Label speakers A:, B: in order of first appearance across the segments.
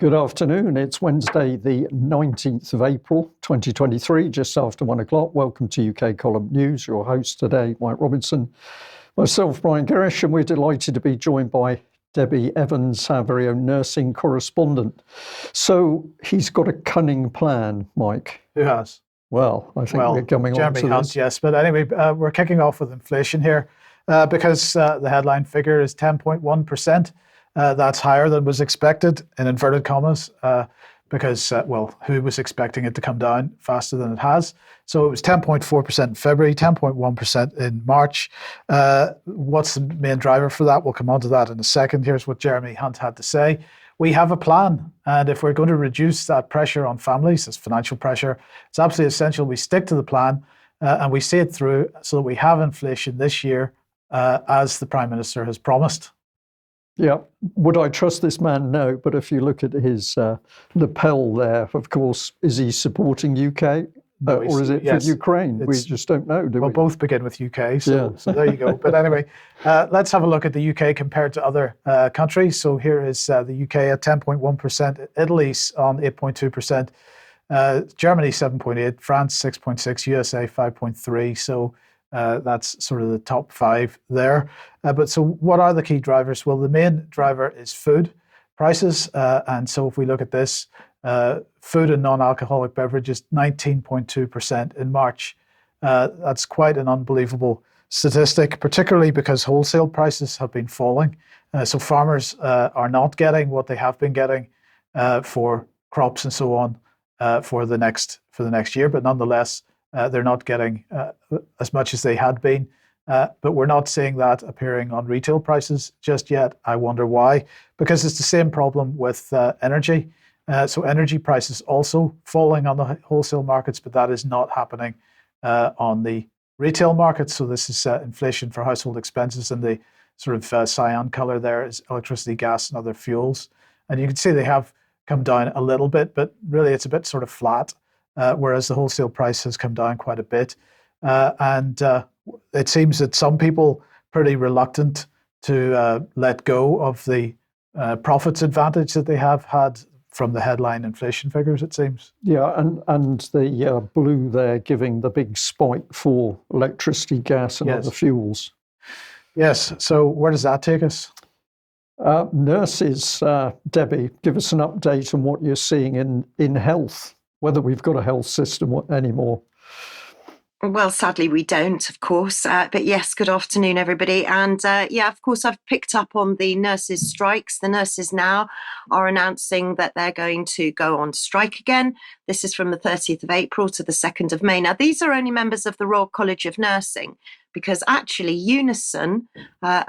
A: Good afternoon. It's Wednesday, the 19th of April, 2023, just after 1 o'clock. Welcome to UK Column News. Your host today, Mike Robinson, myself, Brian Gerrish, and we're delighted to be joined by Debi Evans, our very own nursing correspondent. So he's got a cunning plan, Mike.
B: Who has?
A: Well, I think we're coming on to
B: Jeremy
A: this.
B: Yes. But anyway, we're kicking off with inflation here because the headline figure is 10.1%. That's higher than was expected, in inverted commas, because, who was expecting it to come down faster than it has? So it was 10.4% in February, 10.1% in March. What's the main driver for that? We'll come on to that in a second. Here's what Jeremy Hunt had to say. We have a plan, and if we're going to reduce that pressure on families, this financial pressure, it's absolutely essential we stick to the plan and we see it through so that we have inflation this year, as the Prime Minister has promised.
A: Yeah. Would I trust this man? No. But if you look at his lapel there, of course, is he supporting UK? Or is it for Ukraine? We just don't know, do we?
B: Well, both begin with UK, so there you go. But anyway, let's have a look at the UK compared to other countries. So here is the UK at 10.1%, Italy's on 8.2%, Germany 7.8%, France 6.6%, USA 5.3%. So that's sort of the top five there. But so what are the key drivers? Well, the main driver is food prices. And so if we look at this, food and non-alcoholic beverages, 19.2% in March. That's quite an unbelievable statistic, particularly because wholesale prices have been falling. So farmers are not getting what they have been getting for crops and so on for the next year. But nonetheless, they're not getting as much as they had been. But we're not seeing that appearing on retail prices just yet. I wonder why. Because it's the same problem with energy. So energy prices also falling on the wholesale markets, but that is not happening on the retail markets. So this is inflation for household expenses, and the sort of cyan color there is electricity, gas, and other fuels. And you can see they have come down a little bit, but really it's a bit sort of flat, whereas the wholesale price has come down quite a bit. And it seems that some people pretty reluctant to let go of the profits advantage that they have had from the headline inflation figures, it seems.
A: Yeah, and the blue there giving the big spike for electricity, gas, and other fuels.
B: Yes. So where does that take us?
A: Nurses, Debi, give us an update on what you're seeing in health, whether we've got a health system anymore.
C: Well, sadly, we don't, of course. But yes, good afternoon, everybody. And of course, I've picked up on the nurses' strikes. The nurses now are announcing that they're going to go on strike again. This is from the 30th of April to the 2nd of May. Now, these are only members of the Royal College of Nursing, because actually Unison,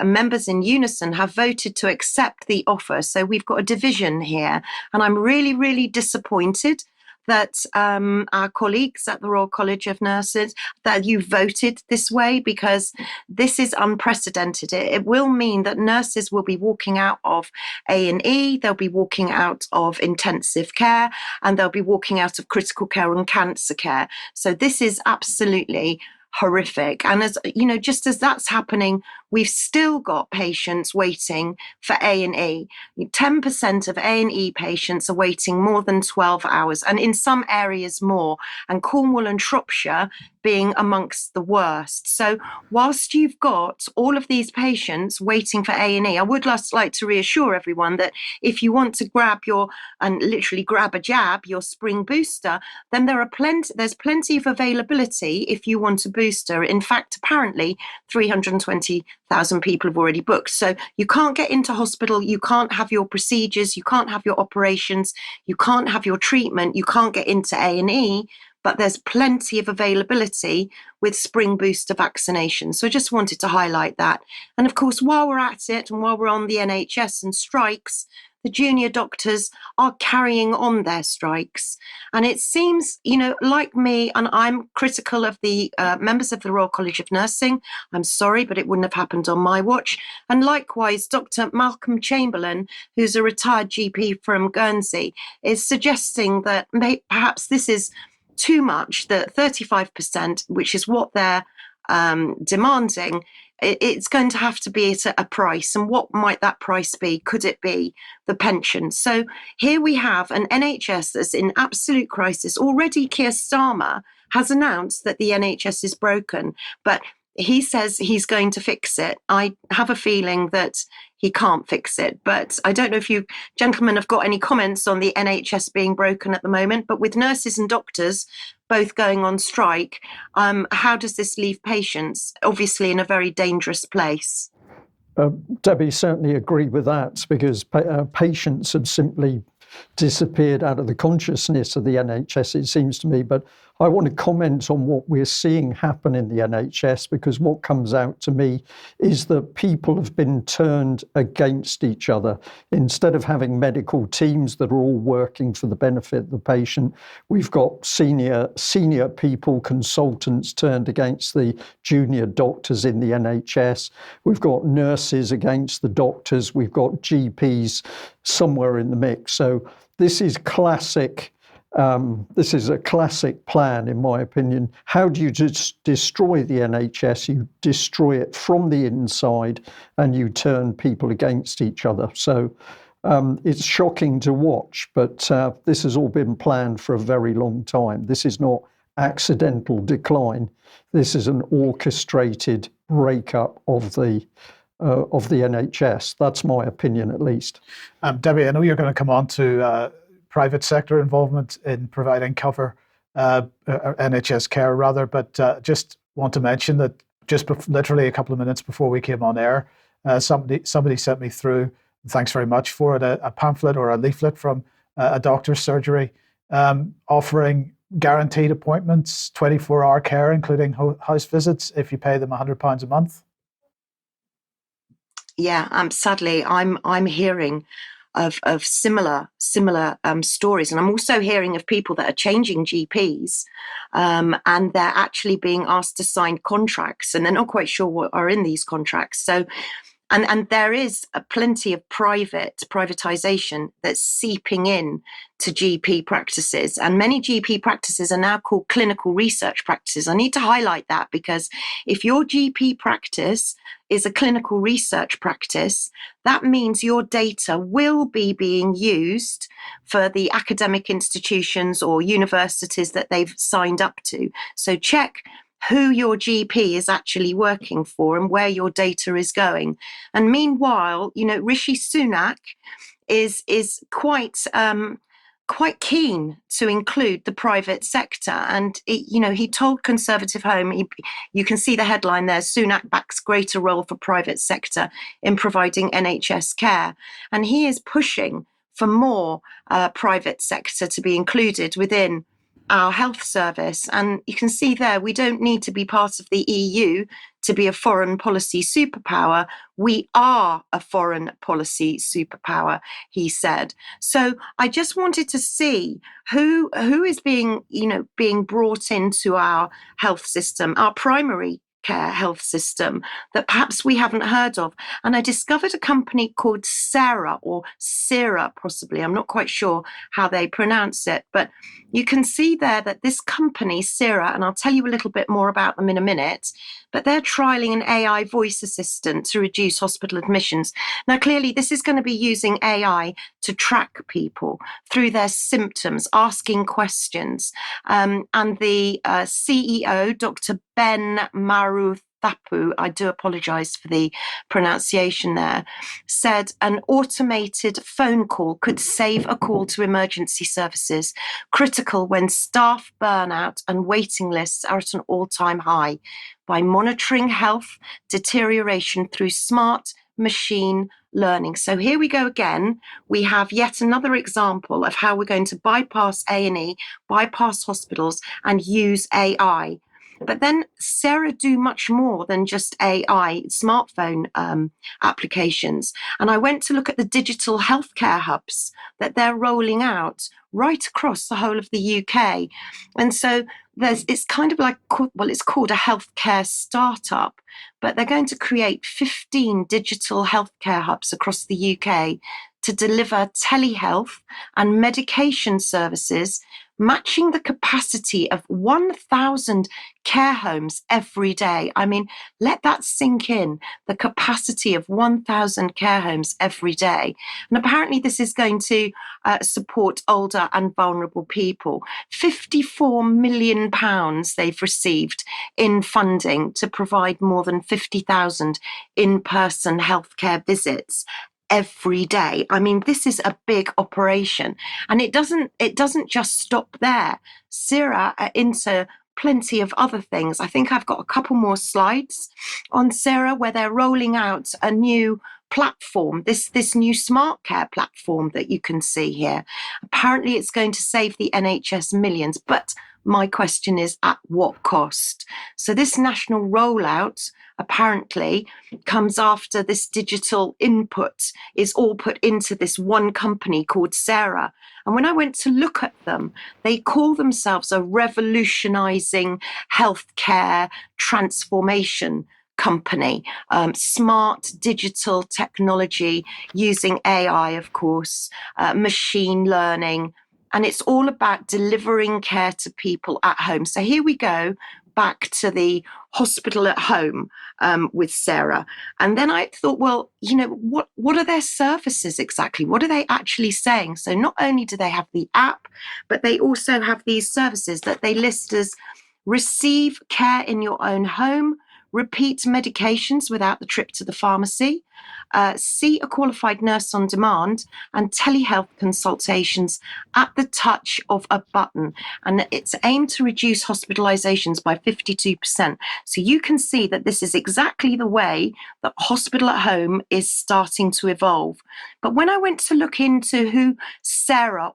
C: members in Unison have voted to accept the offer. So we've got a division here. And I'm really, really disappointed that our colleagues at the Royal College of Nurses, that you voted this way, because this is unprecedented. It will mean that nurses will be walking out of A&E, they'll be walking out of intensive care, and they'll be walking out of critical care and cancer care. So this is absolutely horrific. And as you know, just as that's happening, we've still got patients waiting for A&E. 10% of A&E patients are waiting more than 12 hours, and in some areas more, and Cornwall and Shropshire being amongst the worst. So whilst you've got all of these patients waiting for A&E, I would just like to reassure everyone that if you want to grab literally grab a jab, your spring booster, then there's plenty of availability if you want a booster. In fact, apparently 320,000 people have already booked. So you can't get into hospital, you can't have your procedures, you can't have your operations, you can't have your treatment, you can't get into A&E, but there's plenty of availability with spring booster vaccination. So I just wanted to highlight that. And of course, while we're at it and while we're on the NHS and strikes, the junior doctors are carrying on their strikes. And it seems, like me, and I'm critical of the members of the Royal College of Nursing. I'm sorry, but it wouldn't have happened on my watch. And likewise, Dr. Malcolm Chamberlain, who's a retired GP from Guernsey, is suggesting that perhaps this is too much, the 35%, which is what they're demanding, it's going to have to be at a price. And what might that price be? Could it be the pension? So here we have an NHS that's in absolute crisis. Already Keir Starmer has announced that the NHS is broken, but he says he's going to fix it. I have a feeling that he can't fix it, but I don't know if you gentlemen have got any comments on the NHS being broken at the moment. But with nurses and doctors both going on strike, how does this leave patients? Obviously in a very dangerous place.
A: Debbie, certainly agree with that, because patients have simply disappeared out of the consciousness of the NHS, it seems to me. But I want to comment on what we're seeing happen in the NHS, because what comes out to me is that people have been turned against each other. Instead of having medical teams that are all working for the benefit of the patient, we've got senior people, consultants turned against the junior doctors in the NHS. We've got nurses against the doctors. We've got GPs somewhere in the mix. So this is classic. This is a classic plan, in my opinion. How do you just destroy the NHS? You destroy it from the inside, and you turn people against each other. So it's shocking to watch, but this has all been planned for a very long time. This is not accidental decline. This is an orchestrated breakup of the NHS. That's my opinion, at least.
B: Debbie, I know you're going to come on to private sector involvement in providing cover, NHS care rather, but just want to mention that just literally a couple of minutes before we came on air, somebody sent me through, thanks very much for it, a pamphlet or a leaflet from a doctor's surgery offering guaranteed appointments, 24-hour care, including house visits, if you pay them £100 a month.
C: Yeah, sadly, I'm hearing of similar stories, and I'm also hearing of people that are changing GPs, and they're actually being asked to sign contracts, and they're not quite sure what are in these contracts. So, and there is plenty of privatization that's seeping in to GP practices, and many GP practices are now called clinical research practices. I need to highlight that, because if your GP practice is a clinical research practice, that means your data will be being used for the academic institutions or universities that they've signed up to. So check who your GP is actually working for and where your data is going. And meanwhile, Rishi Sunak is quite keen to include the private sector. And, he told Conservative Home, you can see the headline there, Sunak backs greater role for private sector in providing NHS care. And he is pushing for more private sector to be included within our health service. And you can see there, we don't need to be part of the EU to be a foreign policy superpower. We are a foreign policy superpower, he said. So I just wanted to see who is being brought into our health system, our primary care health system, that perhaps we haven't heard of. And I discovered a company called Sarah, or Sera possibly, I'm not quite sure how they pronounce it, but you can see there that this company, Sera, and I'll tell you a little bit more about them in a minute, but they're trialing an AI voice assistant to reduce hospital admissions. Now, clearly, this is going to be using AI to track people through their symptoms, asking questions. And the CEO, Dr. Ben Maruthapu, I do apologise for the pronunciation there, said an automated phone call could save a call to emergency services, critical when staff burnout and waiting lists are at an all-time high, by monitoring health deterioration through smart machine learning. So here we go again. We have yet another example of how we're going to bypass A&E, bypass hospitals, and use AI. But then Sarah do much more than just AI, smartphone applications. And I went to look at the digital healthcare hubs that they're rolling out right across the whole of the UK. And so it's kind of like, it's called a healthcare startup, but they're going to create 15 digital healthcare hubs across the UK to deliver telehealth and medication services matching the capacity of 1,000 care homes every day. I mean, let that sink in, the capacity of 1,000 care homes every day. And apparently this is going to support older and vulnerable people. £54 million they've received in funding to provide more than 50,000 in-person healthcare visits every day. I mean, this is a big operation, and it doesn't just stop there. Sera are into plenty of other things. I think I've got a couple more slides on Sera where they're rolling out a new platform, this new smart care platform that you can see here. Apparently it's going to save the NHS millions, but my question is, at what cost? So this national rollout apparently comes after this digital input is all put into this one company called Sera. And when I went to look at them, they call themselves a revolutionizing healthcare transformation company, smart digital technology using AI, of course, machine learning. And it's all about delivering care to people at home. So here we go back to the hospital at home with Sera. And then I thought, well, what are their services exactly? What are they actually saying? So not only do they have the app, but they also have these services that they list as receive care in your own home, repeat medications without the trip to the pharmacy, see a qualified nurse on demand, and telehealth consultations at the touch of a button. And it's aimed to reduce hospitalizations by 52%. So you can see that this is exactly the way that hospital at home is starting to evolve. But when I went to look into who Sera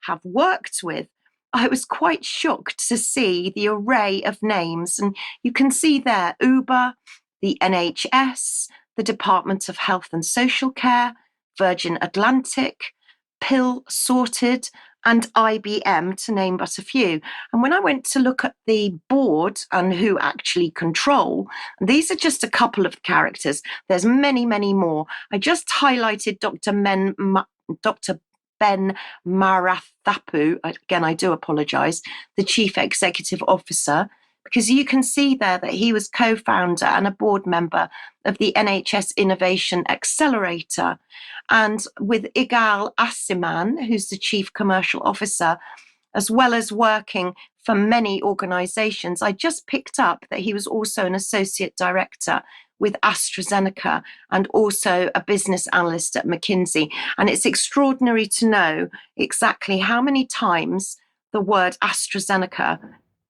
C: have worked with, I was quite shocked to see the array of names. And you can see there Uber, the NHS, the Department of Health and Social Care, Virgin Atlantic, Pill Sorted, and IBM, to name but a few. And when I went to look at the board and who actually control, these are just a couple of characters. There's many, many more. I just highlighted Dr. Ben Marathapu, again, I do apologise, the Chief Executive Officer, because you can see there that he was co-founder and a board member of the NHS Innovation Accelerator. And with Igal Asiman, who's the Chief Commercial Officer, as well as working for many organisations, I just picked up that he was also an associate director with AstraZeneca and also a business analyst at McKinsey. And it's extraordinary to know exactly how many times the word AstraZeneca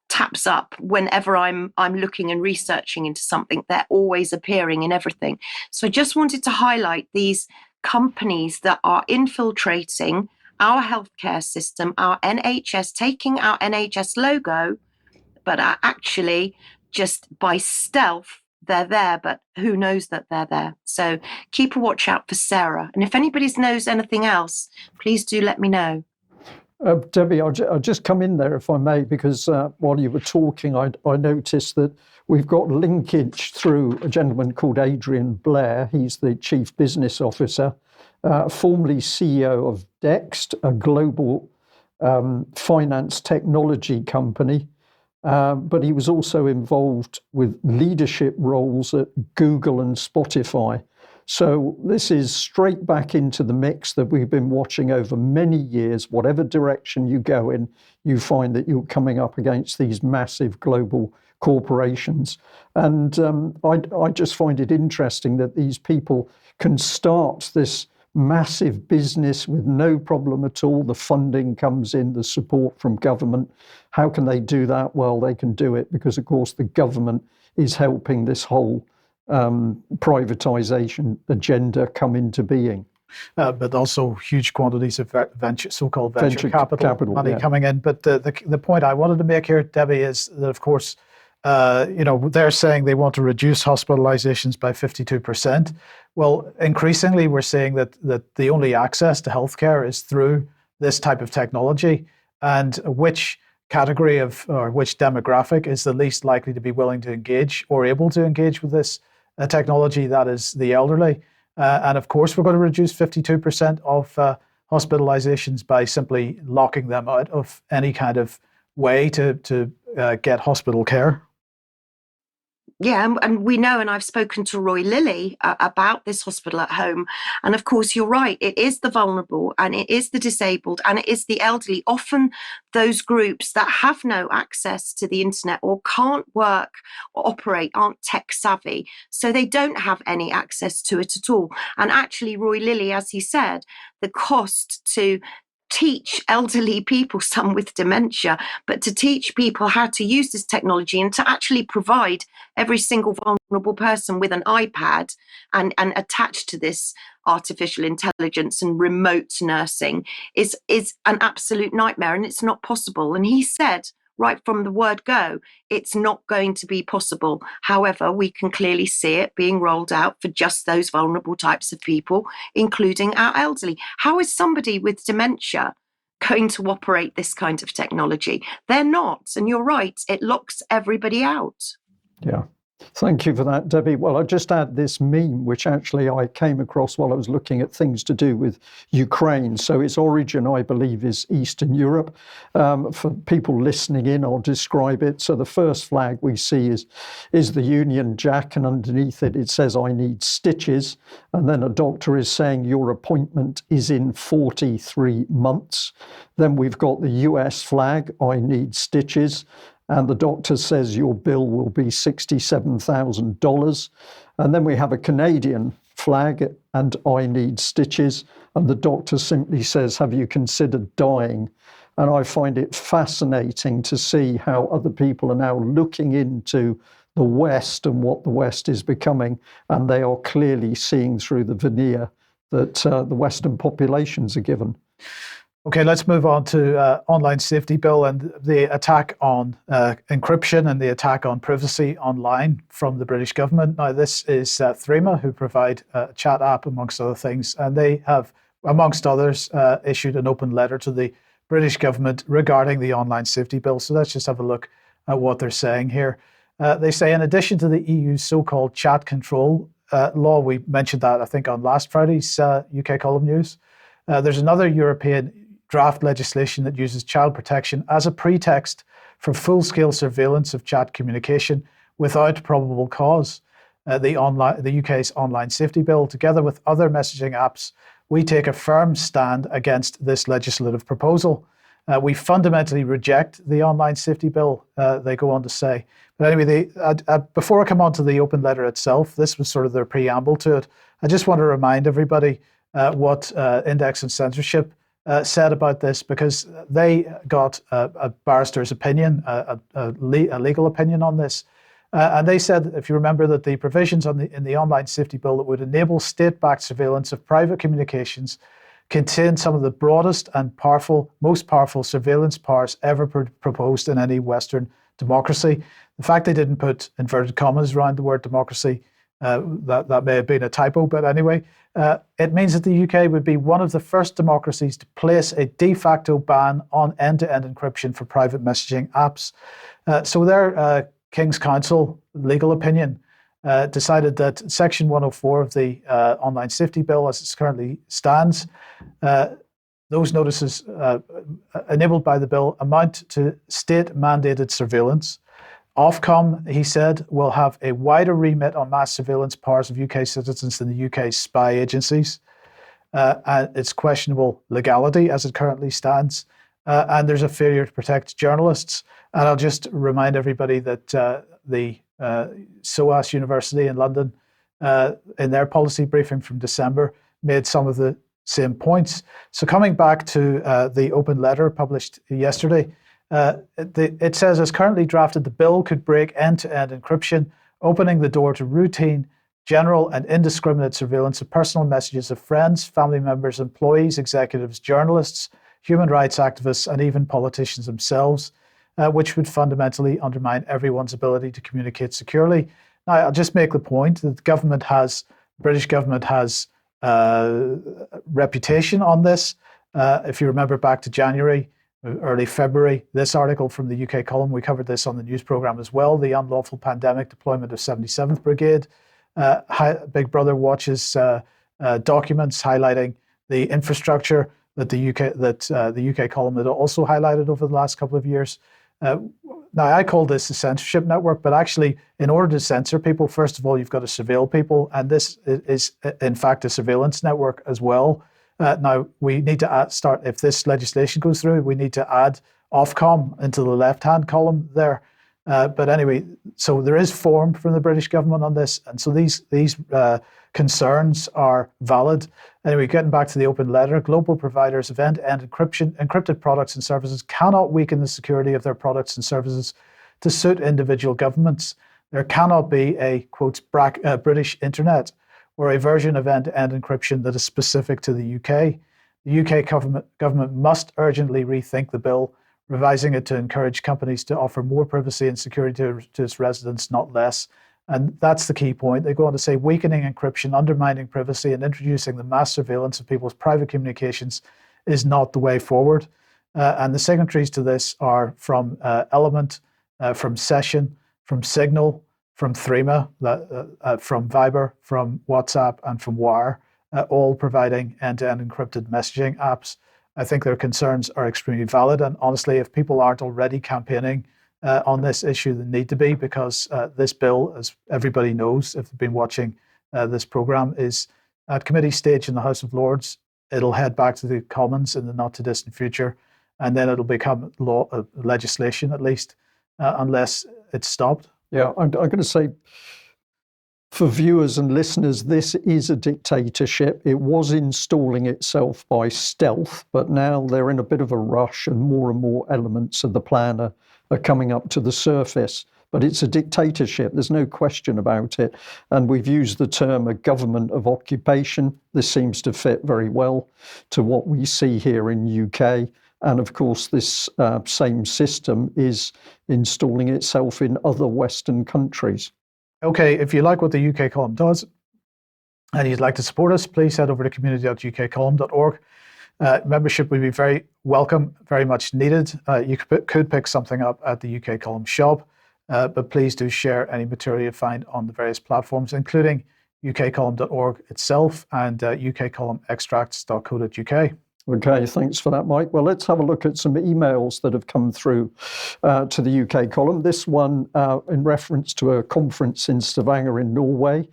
C: taps up whenever I'm looking and researching into something. They're always appearing in everything. So I just wanted to highlight these companies that are infiltrating our healthcare system, our NHS, taking our NHS logo, but are actually just by stealth, they're there, but who knows that they're there? So keep a watch out for Sera. And if anybody knows anything else, please do let me know.
A: Debbie, I'll just come in there if I may, because while you were talking, I noticed that we've got linkage through a gentleman called Adrian Blair. He's the Chief Business Officer, formerly CEO of Dext, a global finance technology company. But he was also involved with leadership roles at Google and Spotify. So this is straight back into the mix that we've been watching over many years. Whatever direction you go in, you find that you're coming up against these massive global corporations. And I just find it interesting that these people can start this massive business with no problem at all. The funding comes in, the support from government. How can they do that? Well, they can do it because, of course, the government is helping this whole privatization agenda come into being.
B: But also huge quantities of so-called venture capital money coming in. But the point I wanted to make here, Debbie, is that, of course, they're saying they want to reduce hospitalizations by 52%. Well, increasingly, we're seeing that the only access to healthcare is through this type of technology. And which category or which demographic is the least likely to be willing to engage or able to engage with this technology? That is the elderly. And of course, we're going to reduce 52% of hospitalizations by simply locking them out of any kind of way to get hospital care.
C: Yeah, and we know, and I've spoken to Roy Lilly about this hospital at home. And of course, you're right, it is the vulnerable and it is the disabled and it is the elderly, often those groups that have no access to the internet or can't work or operate, aren't tech savvy. So they don't have any access to it at all. And actually, Roy Lilly, as he said, the cost to teach elderly people, some with dementia, but to teach people how to use this technology and to actually provide every single vulnerable person with an iPad and attached to this artificial intelligence and remote nursing is an absolute nightmare, and it's not possible. And he said right from the word go, it's not going to be possible. However, we can clearly see it being rolled out for just those vulnerable types of people, including our elderly. How is somebody with dementia going to operate this kind of technology? They're not. And you're right, it locks everybody out.
A: Yeah. Thank you for that, Debbie. Well, I'll just add this meme, which actually I came across while I was looking at things to do with Ukraine. So its origin, I believe, is Eastern Europe. For people listening in, I'll describe it. So the first flag we see is the Union Jack, and underneath it, it says, "I need stitches." And then a doctor is saying, "Your appointment is in 43 months. Then we've got the US flag, "I need stitches." And the doctor says your bill will be $67,000. And then we have a Canadian flag and "I need stitches." And the doctor simply says, "Have you considered dying?" And I find it fascinating to see how other people are now looking into the West and what the West is becoming. And they are clearly seeing through the veneer that the Western populations are given.
B: Okay, let's move on to online safety bill and the attack on encryption and the attack on privacy online from the British government. Now, this is Threema, who provide a chat app, amongst other things, and they have, amongst others, issued an open letter to the British government regarding the online safety bill. So let's just have a look at what they're saying here. They say, in addition to the EU's so-called chat control law, we mentioned that, I think, on last Friday's UK Column News, there's another European draft legislation that uses child protection as a pretext for full-scale surveillance of chat communication without probable cause. The UK's online safety bill, together with other messaging apps, we take a firm stand against this legislative proposal. We fundamentally reject the online safety bill, they go on to say. But anyway, before I come on to the open letter itself, this was sort of their preamble to it. I just want to remind everybody what Index and Censorship said about this, because they got a barrister's opinion, a legal opinion on this. And they said, if you remember, that the provisions in the online safety bill that would enable state-backed surveillance of private communications contain some of the broadest and most powerful surveillance powers ever proposed in any Western democracy. The fact they didn't put inverted commas around the word democracy, that may have been a typo, but anyway, it means that the UK would be one of the first democracies to place a de facto ban on end-to-end encryption for private messaging apps. So their King's Counsel legal opinion decided that Section 104 of the Online Safety Bill, as it currently stands, those notices enabled by the bill amount to state-mandated surveillance. Ofcom, he said, will have a wider remit on mass surveillance powers of UK citizens than the UK's spy agencies. And it's questionable legality as it currently stands. And there's a failure to protect journalists. And I'll just remind everybody that the SOAS University in London, in their policy briefing from December, made some of the same points. So coming back to the open letter published yesterday, it says, as currently drafted, the bill could break end-to-end encryption, opening the door to routine, general and indiscriminate surveillance of personal messages of friends, family members, employees, executives, journalists, human rights activists, and even politicians themselves, which would fundamentally undermine everyone's ability to communicate securely. Now, I'll just make the point that the British government has reputation on this. If you remember back to January, early February, this article from the UK Column, we covered this on the news programme as well, the unlawful pandemic deployment of 77th Brigade. Big Brother watches documents highlighting the infrastructure that the UK column had also highlighted over the last couple of years. Now, I call this a censorship network, but actually, in order to censor people, first of all, you've got to surveil people, and this is in fact a surveillance network as well. Now, we need to start, if this legislation goes through, we need to add Ofcom into the left-hand column there. But anyway, so there is form from the British government on this, and so these concerns are valid. Anyway, getting back to the open letter, global providers of end-to-end encrypted products and services cannot weaken the security of their products and services to suit individual governments. There cannot be a, quote, British internet or a version of end-to-end encryption that is specific to the UK. The UK government must urgently rethink the bill, revising it to encourage companies to offer more privacy and security to its residents, not less. And that's the key point. They go on to say weakening encryption, undermining privacy, and introducing the mass surveillance of people's private communications is not the way forward. And the signatories to this are from Element, from Session, from Signal, from Threema, from Viber, from WhatsApp, and from Wire, all providing end-to-end encrypted messaging apps. I think their concerns are extremely valid. And honestly, if people aren't already campaigning on this issue, they need to be, because this bill, as everybody knows, if they've been watching this programme, is at committee stage in the House of Lords. It'll head back to the Commons in the not too distant future, and then it'll become law, legislation at least, unless it's stopped.
A: Yeah, I'm going to say, for viewers and listeners, this is a dictatorship. It was installing itself by stealth, but now they're in a bit of a rush, and more elements of the plan are coming up to the surface. But it's a dictatorship, there's no question about it. And we've used the term a government of occupation. This seems to fit very well to what we see here in UK. And of course, this same system is installing itself in other Western countries.
B: Okay, if you like what the UK column does and you'd like to support us, please head over to community.ukcolumn.org. Membership would be very welcome, very much needed. You could pick something up at the UK column shop, but please do share any material you find on the various platforms, including ukcolumn.org itself and ukcolumnextracts.co.uk.
A: Okay, thanks for that, Mike. Well, let's have a look at some emails that have come through to the UK column. This one in reference to a conference in Stavanger in Norway.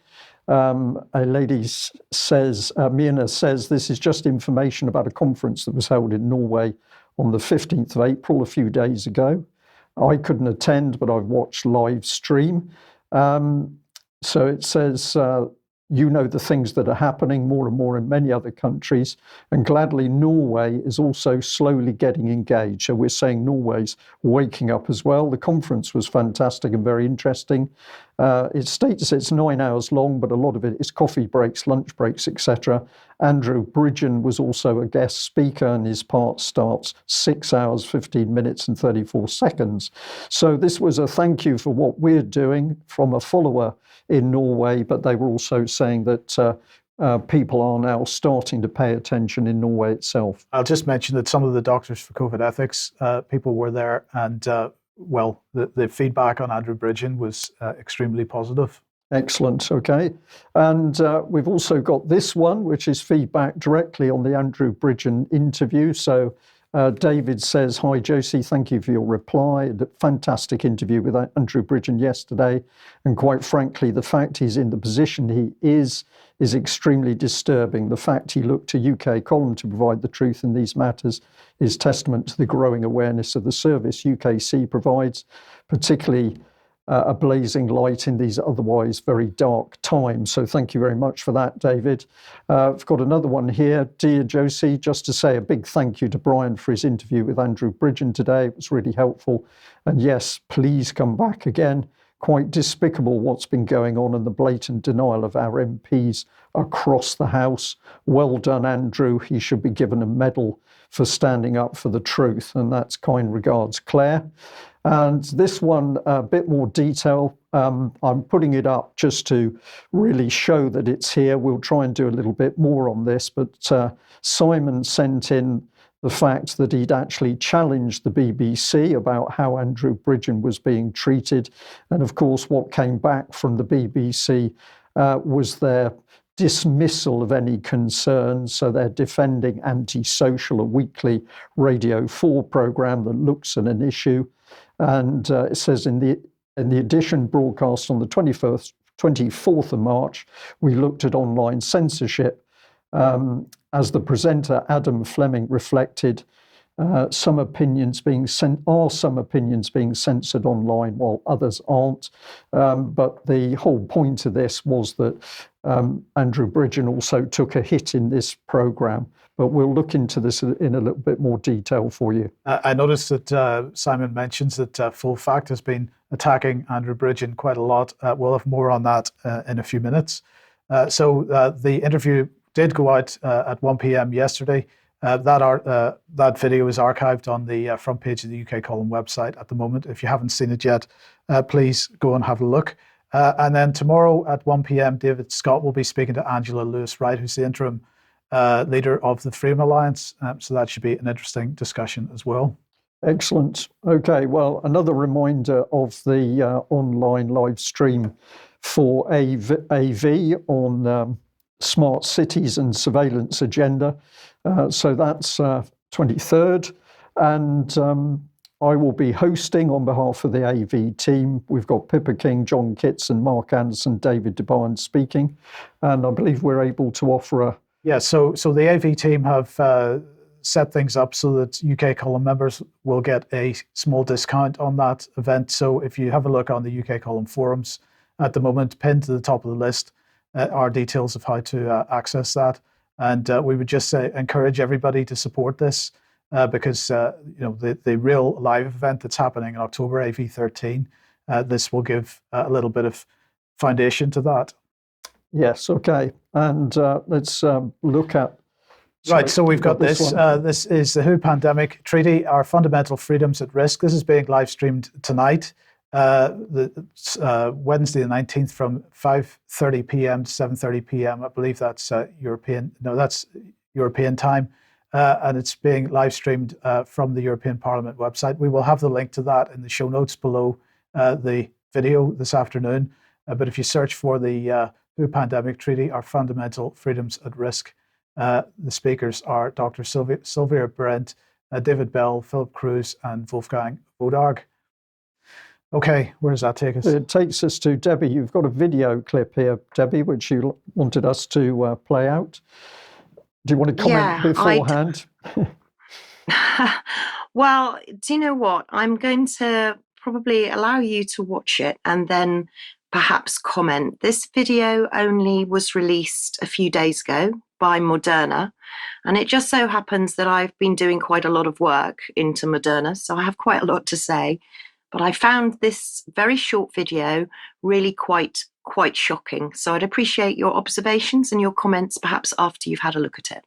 A: A lady says, Mina says, this is just information about a conference that was held in Norway on the 15th of April, a few days ago. I couldn't attend, but I've watched live stream. So it says, you know the things that are happening more and more in many other countries, and gladly Norway is also slowly getting engaged. So we're saying Norway's waking up as well. The conference was fantastic and very interesting. It states it's 9 hours long, but a lot of it is coffee breaks, lunch breaks, etc. Andrew Bridgen was also a guest speaker, and his part starts 6 hours, 15 minutes and 34 seconds. So this was a thank you for what we're doing from a follower in Norway, but they were also saying that people are now starting to pay attention in Norway itself.
B: I'll just mention that some of the Doctors for COVID Ethics people were there, and well, the feedback on Andrew Bridgen was extremely positive.
A: Excellent, okay. And we've also got this one, which is feedback directly on the Andrew Bridgen interview. So David says, hi, Josie, thank you for your reply. A fantastic interview with Andrew Bridgen yesterday. And quite frankly, the fact he's in the position he is extremely disturbing. The fact he looked to UK column to provide the truth in these matters is testament to the growing awareness of the service UKC provides, particularly a blazing light in these otherwise very dark times. So thank you very much for that, David. I've got another one here. Dear Josie, just to say a big thank you to Brian for his interview with Andrew Bridgen today. It was really helpful. And yes, please come back again. Quite despicable what's been going on and the blatant denial of our MPs across the House. Well done, Andrew. He should be given a medal for standing up for the truth. And that's kind regards, Claire. And this one, a bit more detail. I'm putting it up just to really show that it's here. We'll try and do a little bit more on this, but Simon sent in the fact that he'd actually challenged the BBC about how Andrew Bridgen was being treated. And of course, what came back from the BBC was their dismissal of any concerns. So they're defending Antisocial, a weekly Radio 4 programme that looks at an issue. And it says in the edition broadcast on the 24th of March, we looked at online censorship. As the presenter, Adam Fleming, reflected, some opinions being censored online while others aren't. But the whole point of this was that Andrew Bridgen also took a hit in this programme. But we'll look into this in a little bit more detail for you.
B: I noticed that Simon mentions that Full Fact has been attacking Andrew Bridgen quite a lot. We'll have more on that in a few minutes. So the interview did go out at 1 p.m. yesterday. That video is archived on the front page of the UK Column website at the moment. If you haven't seen it yet, please go and have a look. And then tomorrow at 1 p.m, David Scott will be speaking to Angela Lewis-Wright, who's the interim leader of the Freedom Alliance. So that should be an interesting discussion as well.
A: Excellent. Okay, well, another reminder of the online live stream for AV on smart cities and surveillance agenda. So that's 23rd. And I will be hosting on behalf of the AV team. We've got Pippa King, John Kitts and Mark Anderson, David DeBarn speaking. And I believe we're able to offer a...
B: Yeah, so the AV team have set things up so that UK Column members will get a small discount on that event. So if you have a look on the UK Column forums at the moment, pinned to the top of the list are details of how to access that. And we would just encourage everybody to support this because the real live event that's happening in October, AV13, this will give a little bit of foundation to that.
A: Yes, okay. And let's look at...
B: Right, so we've got this. This is the WHO Pandemic Treaty, Our Fundamental Freedoms at Risk. This is being live streamed tonight, Wednesday the 19th from 5:30 p.m. to 7:30 p.m. I believe that's European time. And it's being live streamed from the European Parliament website. We will have the link to that in the show notes below the video this afternoon. But if you search for the WHO Pandemic Treaty, Our Fundamental Freedoms at Risk, the speakers are Dr. Sylvia Brent, David Bell, Philip Cruz, and Wolfgang Wodarg. Okay, where does that take us?
A: It takes us to Debi. You've got a video clip here, Debi, which you wanted us to play out. Do you want to comment beforehand?
C: Well, do you know what? I'm going to probably allow you to watch it and then perhaps comment. This video only was released a few days ago by Moderna, and it just so happens that I've been doing quite a lot of work into Moderna, so I have quite a lot to say. But I found this very short video really quite shocking. So I'd appreciate your observations and your comments perhaps after you've had a look at it.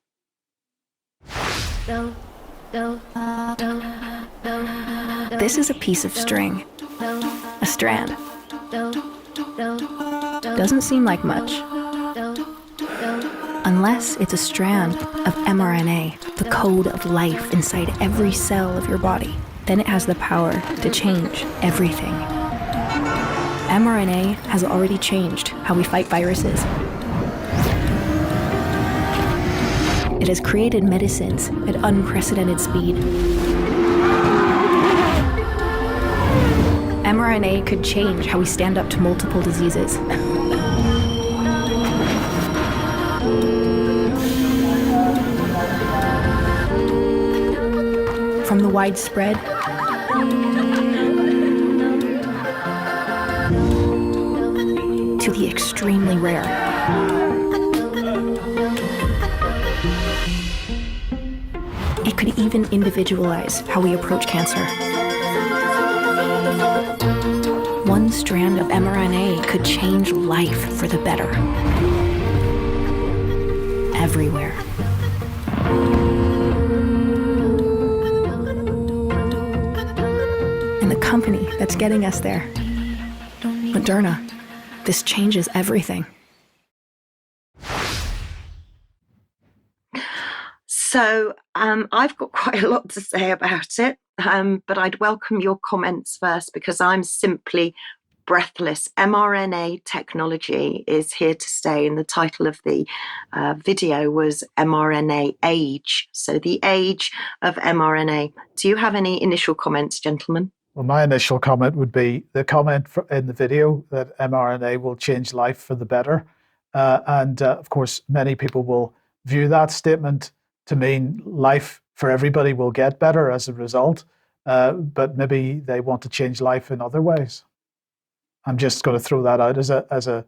D: This is a piece of string, a strand. Doesn't seem like much. Unless it's a strand of mRNA, the code of life inside every cell of your body. Then it has the power to change everything. mRNA has already changed how we fight viruses. It has created medicines at unprecedented speed. mRNA could change how we stand up to multiple diseases. From the widespread to the extremely rare. It could even individualize how we approach cancer. One strand of mRNA could change life for the better. Everywhere. And the company that's getting us there, Moderna, this changes everything.
C: So I've got quite a lot to say about it, but I'd welcome your comments first because I'm simply breathless. mRNA technology is here to stay, and the title of the video was mRNA Age. So the age of mRNA. Do you have any initial comments, gentlemen?
B: Well, my initial comment would be the comment in the video that mRNA will change life for the better. Of course, many people will view that statement to mean life for everybody will get better as a result, but maybe they want to change life in other ways. I'm just going to throw that out as a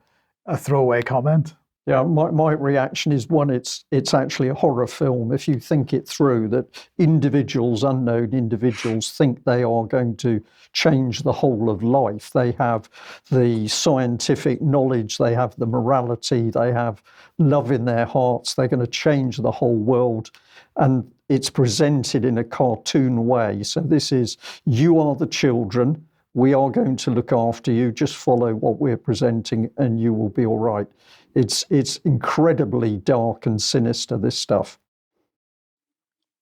B: throwaway comment.
A: Yeah, my reaction is, one, it's actually a horror film. If you think it through, that individuals, unknown individuals, think they are going to change the whole of life. They have the scientific knowledge, they have the morality, they have love in their hearts. They're going to change the whole world. And it's presented in a cartoon way. So this is, you are the children. We are going to look after you. Just follow what we're presenting and you will be all right. It's incredibly dark and sinister, this stuff.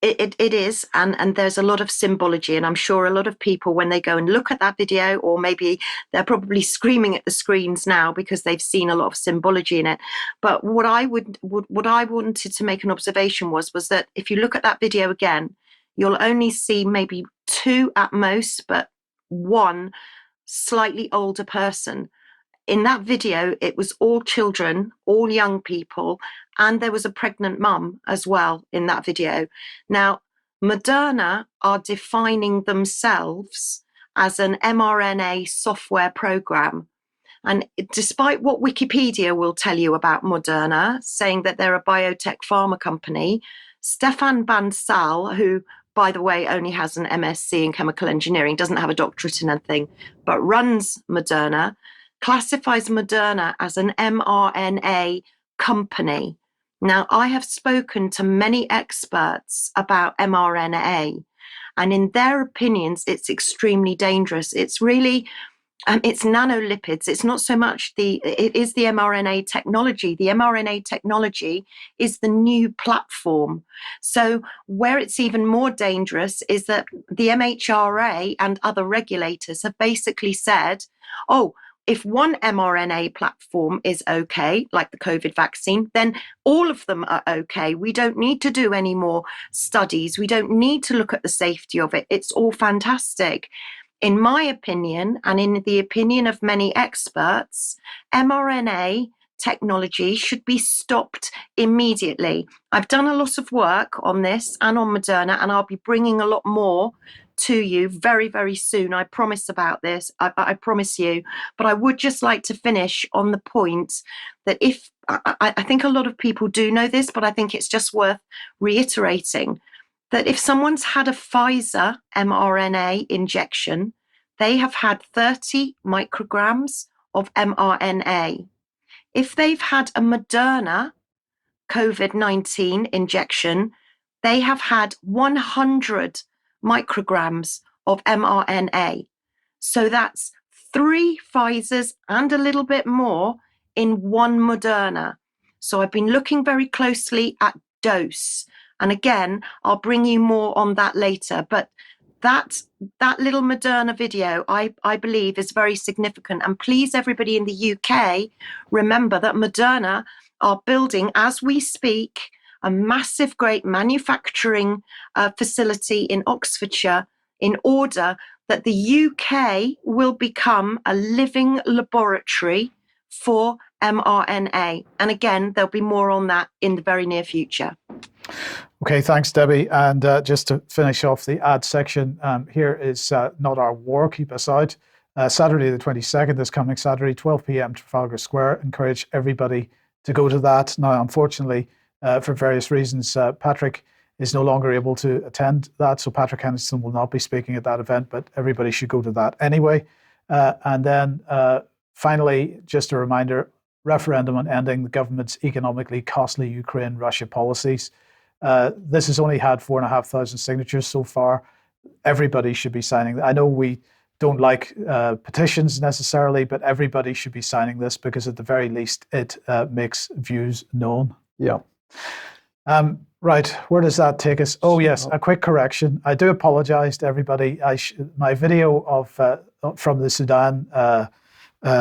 C: It is, and there's a lot of symbology, and I'm sure a lot of people, when they go and look at that video, or maybe they're probably screaming at the screens now because they've seen a lot of symbology in it. But what I wanted to make an observation was that if you look at that video again, you'll only see maybe two at most, but one slightly older person. In that video, it was all children, all young people, and there was a pregnant mum as well in that video. Now, Moderna are defining themselves as an mRNA software program. And despite what Wikipedia will tell you about Moderna, saying that they're a biotech pharma company, Stefan Bansal, who, by the way, only has an MSc in chemical engineering, doesn't have a doctorate in anything, but runs Moderna, classifies Moderna as an mRNA company. Now, I have spoken to many experts about mRNA, and in their opinions, it's extremely dangerous. It's really, it's nanolipids. It's not so much it is the mRNA technology. The mRNA technology is the new platform. So where it's even more dangerous is that the MHRA and other regulators have basically said, oh, if one mRNA platform is okay, like the COVID vaccine, then all of them are okay. We don't need to do any more studies. We don't need to look at the safety of it. It's all fantastic. In my opinion, and in the opinion of many experts, mRNA technology should be stopped immediately. I've done a lot of work on this and on Moderna, and I'll be bringing a lot more to you very, very soon. I promise about this. I promise you. But I would just like to finish on the point that I think a lot of people do know this, but I think it's just worth reiterating that if someone's had a Pfizer mRNA injection, they have had 30 micrograms of mRNA. If they've had a Moderna COVID-19 injection, they have had 100 micrograms of mRNA. So that's 3 Pfizers and a little bit more in one Moderna. So I've been looking very closely at dose. And again, I'll bring you more on that later. But that little Moderna video, I believe, is very significant. And please, everybody in the UK, remember that Moderna are building, as we speak, a massive, great manufacturing facility in Oxfordshire in order that the UK will become a living laboratory for mRNA. And again, there'll be more on that in the very near future.
B: Okay, thanks, Debbie. And just to finish off the ad section, here is Not Our War, Keep Us Out. Saturday the 22nd, this coming Saturday, 12 p.m. Trafalgar Square. Encourage everybody to go to that. Now, unfortunately, for various reasons, Patrick is no longer able to attend that. So Patrick Henderson will not be speaking at that event, but everybody should go to that anyway. And then finally, just a reminder, referendum on ending the government's economically costly Ukraine-Russia policies. This has only had 4,500 signatures so far. Everybody should be signing. I know we don't like petitions necessarily, but everybody should be signing this because at the very least it makes views known.
A: Yeah.
B: Right, where does that take us? Oh yes, a quick correction. I do apologize to everybody. My video of from the Sudan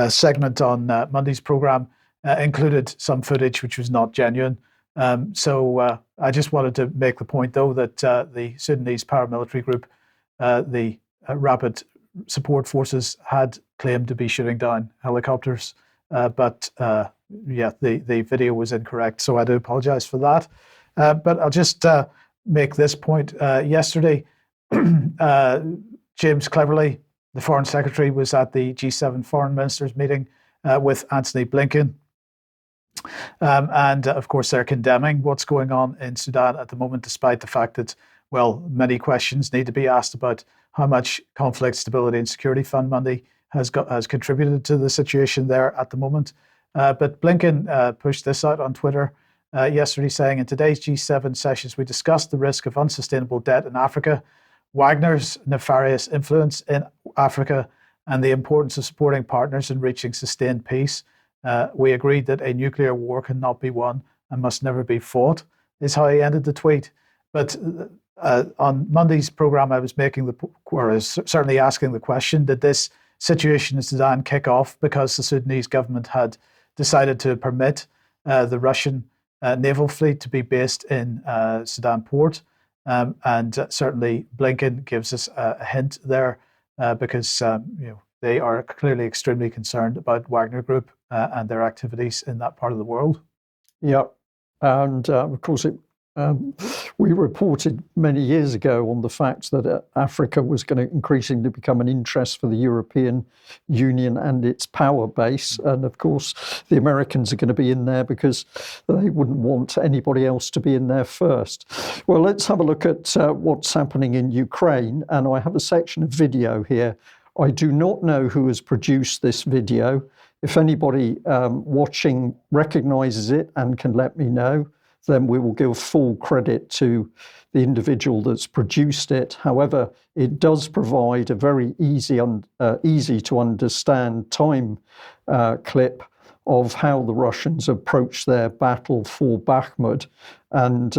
B: segment on Monday's program included some footage which was not genuine. So I just wanted to make the point, though, that the Sudanese paramilitary group, the Rapid Support Forces, had claimed to be shooting down helicopters. But the video was incorrect. So I do apologize for that. But I'll just make this point. Yesterday, James Cleverly, the Foreign Secretary, was at the G7 Foreign Ministers meeting with Anthony Blinken. And of course, they're condemning what's going on in Sudan at the moment, despite the fact that, well, many questions need to be asked about how much Conflict Stability and Security Fund money has contributed to the situation there at the moment. But Blinken pushed this out on Twitter yesterday, saying, in today's G7 sessions, we discussed the risk of unsustainable debt in Africa, Wagner's nefarious influence in Africa, and the importance of supporting partners in reaching sustained peace. We agreed that a nuclear war cannot be won and must never be fought, is how he ended the tweet. But on Monday's program, I was certainly asking the question, did this situation in Sudan kick off because the Sudanese government had decided to permit the Russian naval fleet to be based in Sudan port? And certainly Blinken gives us a hint there because they are clearly extremely concerned about Wagner Group and their activities in that part of the world.
A: Yeah, and of course we reported many years ago on the fact that Africa was going to increasingly become an interest for the European Union and its power base. And of course, the Americans are going to be in there because they wouldn't want anybody else to be in there first. Well, let's have a look at what's happening in Ukraine. And I have a section of video here. I do not know who has produced this video. If anybody watching recognises it and can let me know, then we will give full credit to the individual that's produced it. However, it does provide a very easy to understand time clip of how the Russians approach their battle for Bakhmut. And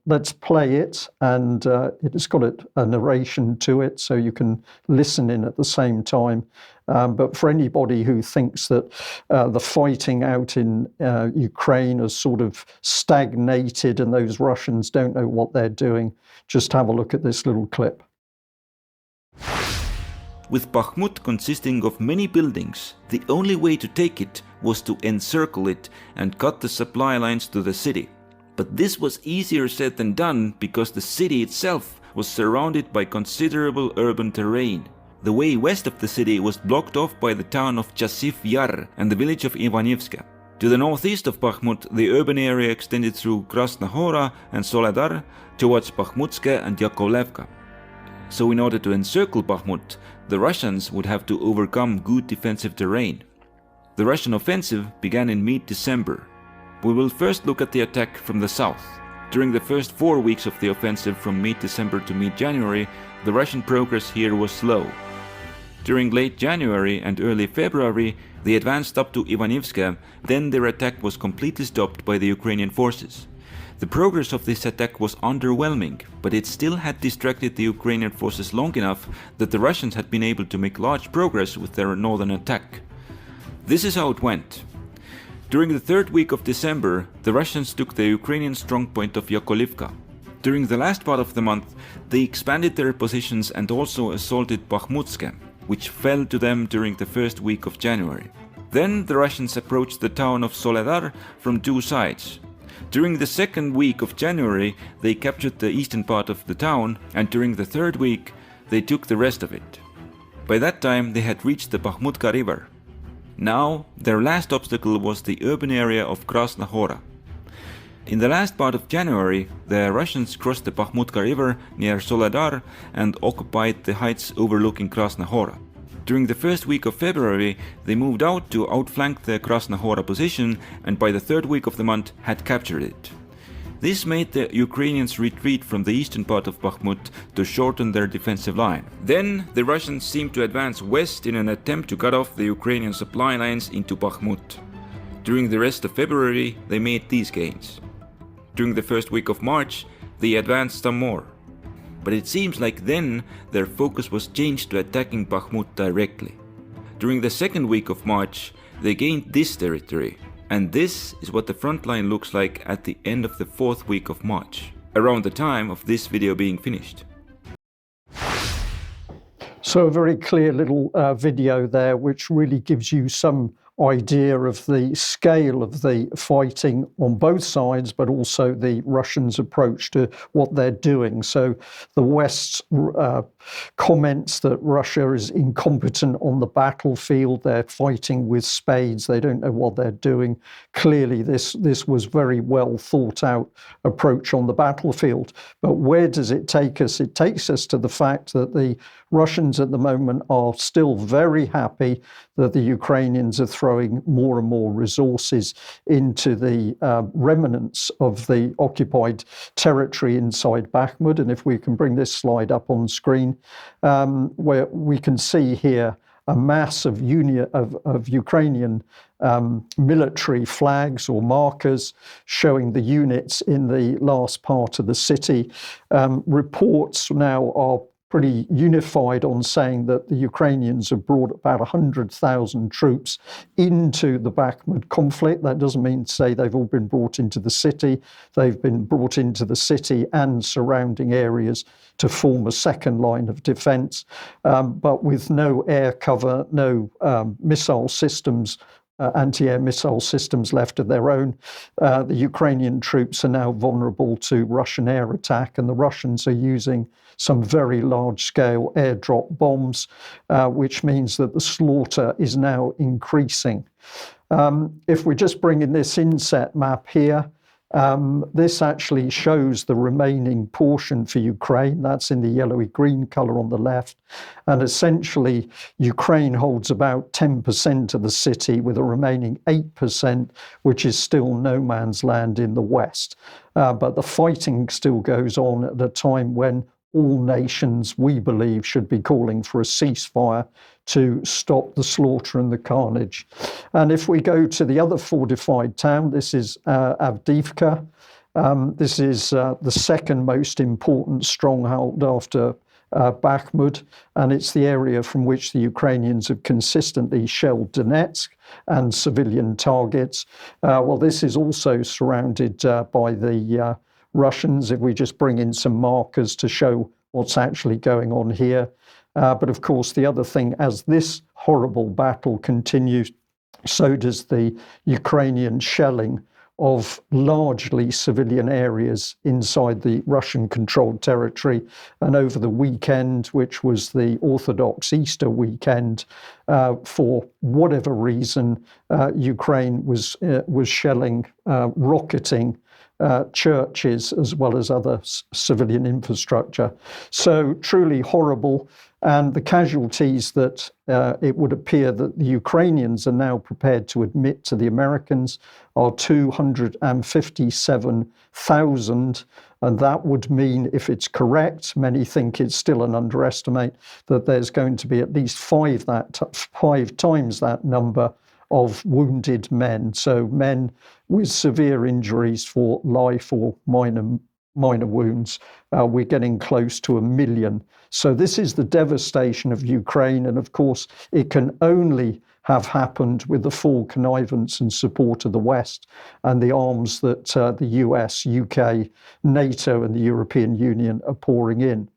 A: let's play it. And it has got a narration to it, so you can listen in at the same time. But for anybody who thinks that the fighting out in Ukraine has sort of stagnated and those Russians don't know what they're doing, just have a look at this little clip.
E: With Bakhmut consisting of many buildings, the only way to take it was to encircle it and cut the supply lines to the city. But this was easier said than done because the city itself was surrounded by considerable urban terrain. The way west of the city was blocked off by the town of Chasiv Yar and the village of Ivanivska. To the northeast of Bakhmut, the urban area extended through Krasna Hora and Soledar towards Bakhmutska and Yakovlevka. So in order to encircle Bakhmut, the Russians would have to overcome good defensive terrain. The Russian offensive began in mid-December. We will first look at the attack from the south. During the first 4 weeks of the offensive from mid-December to mid-January, the Russian progress here was slow. During late January and early February, they advanced up to Ivanivska, then their attack was completely stopped by the Ukrainian forces. The progress of this attack was underwhelming, but it still had distracted the Ukrainian forces long enough that the Russians had been able to make large progress with their northern attack. This is how it went. During the third week of December, the Russians took the Ukrainian strongpoint of Yakovlevka. During the last part of the month, they expanded their positions and also assaulted Bakhmutska, which fell to them during the first week of January. Then the Russians approached the town of Soledar from two sides. During the second week of January, they captured the eastern part of the town, and during the third week, they took the rest of it. By that time, they had reached the Bakhmutka river. Now, their last obstacle was the urban area of Krasna Hora. In the last part of January, the Russians crossed the Bakhmutka river near Soledar and occupied the heights overlooking Krasna Hora. During the first week of February, they moved out to outflank the Krasna Hora position, and by the third week of the month had captured it. This made the Ukrainians retreat from the eastern part of Bakhmut to shorten their defensive line. Then the Russians seemed to advance west in an attempt to cut off the Ukrainian supply lines into Bakhmut. During the rest of February, they made these gains. During the first week of March, they advanced some more. But it seems like then their focus was changed to attacking Bakhmut directly. During the second week of March, they gained this territory, and this is what the front line looks like at the end of the fourth week of March, around the time of this video being finished.
A: So a very clear little video there, which really gives you some idea of the scale of the fighting on both sides, but also the Russians' approach to what they're doing. So the West comments that Russia is incompetent on the battlefield. They're fighting with spades. They don't know what they're doing. Clearly, this was very well thought out approach on the battlefield. But where does it take us? It takes us to the fact that the Russians at the moment are still very happy that the Ukrainians are throwing more and more resources into the remnants of the occupied territory inside Bakhmut. And if we can bring this slide up on screen, where we can see here a mass of Ukrainian military flags or markers showing the units in the last part of the city. Reports now are pretty unified on saying that the Ukrainians have brought about 100,000 troops into the Bakhmut conflict. That doesn't mean to say they've all been brought into the city. They've been brought into the city and surrounding areas to form a second line of defence, but with no air cover, no missile systems, anti-air missile systems left of their own. The Ukrainian troops are now vulnerable to Russian air attack, and the Russians are using some very large-scale airdrop bombs, which means that the slaughter is now increasing. If we just bring in this inset map here, this actually shows the remaining portion for Ukraine. That's in the yellowy-green colour on the left. And essentially, Ukraine holds about 10% of the city, with a remaining 8%, which is still no man's land in the west. But the fighting still goes on at a time when all nations, we believe, should be calling for a ceasefire to stop the slaughter and the carnage. And if we go to the other fortified town, this is Avdiivka. This is the second most important stronghold after Bakhmut, and it's the area from which the Ukrainians have consistently shelled Donetsk and civilian targets. Well, this is also surrounded by the Russians, if we just bring in some markers to show what's actually going on here. But of course, the other thing, as this horrible battle continues, so does the Ukrainian shelling of largely civilian areas inside the Russian-controlled territory. And over the weekend, which was the Orthodox Easter weekend, for whatever reason, Ukraine was shelling, rocketing churches as well as other civilian infrastructure. So truly horrible. And the casualties that it would appear that the Ukrainians are now prepared to admit to the Americans are 257,000. And that would mean, if it's correct, many think it's still an underestimate, that there's going to be at least five times that number of wounded men. So men with severe injuries for life or minor wounds. We're getting close to 1 million. So this is the devastation of Ukraine. And of course, it can only have happened with the full connivance and support of the West and the arms that the US, UK, NATO and the European Union are pouring in.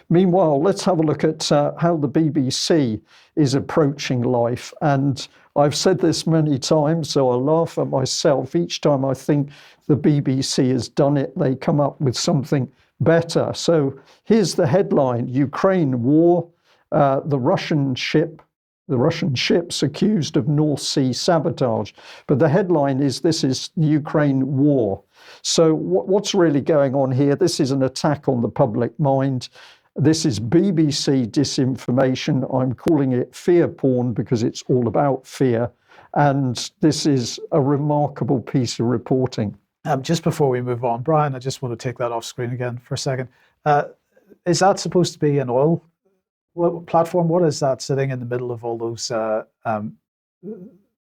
A: Meanwhile, let's have a look at how the BBC is approaching life. And I've said this many times, so I laugh at myself. Each time I think the BBC has done it, they come up with something better. So here's the headline: Ukraine war, the Russian ships accused of North Sea sabotage. But the headline is, this is the Ukraine war. So what's really going on here? This is an attack on the public mind. This is BBC disinformation. I'm calling it fear porn because it's all about fear. And this is a remarkable piece of reporting.
B: Just before we move on, Brian, I just want to take that off screen again for a second. Is that supposed to be an oil platform? What is that sitting in the middle of all those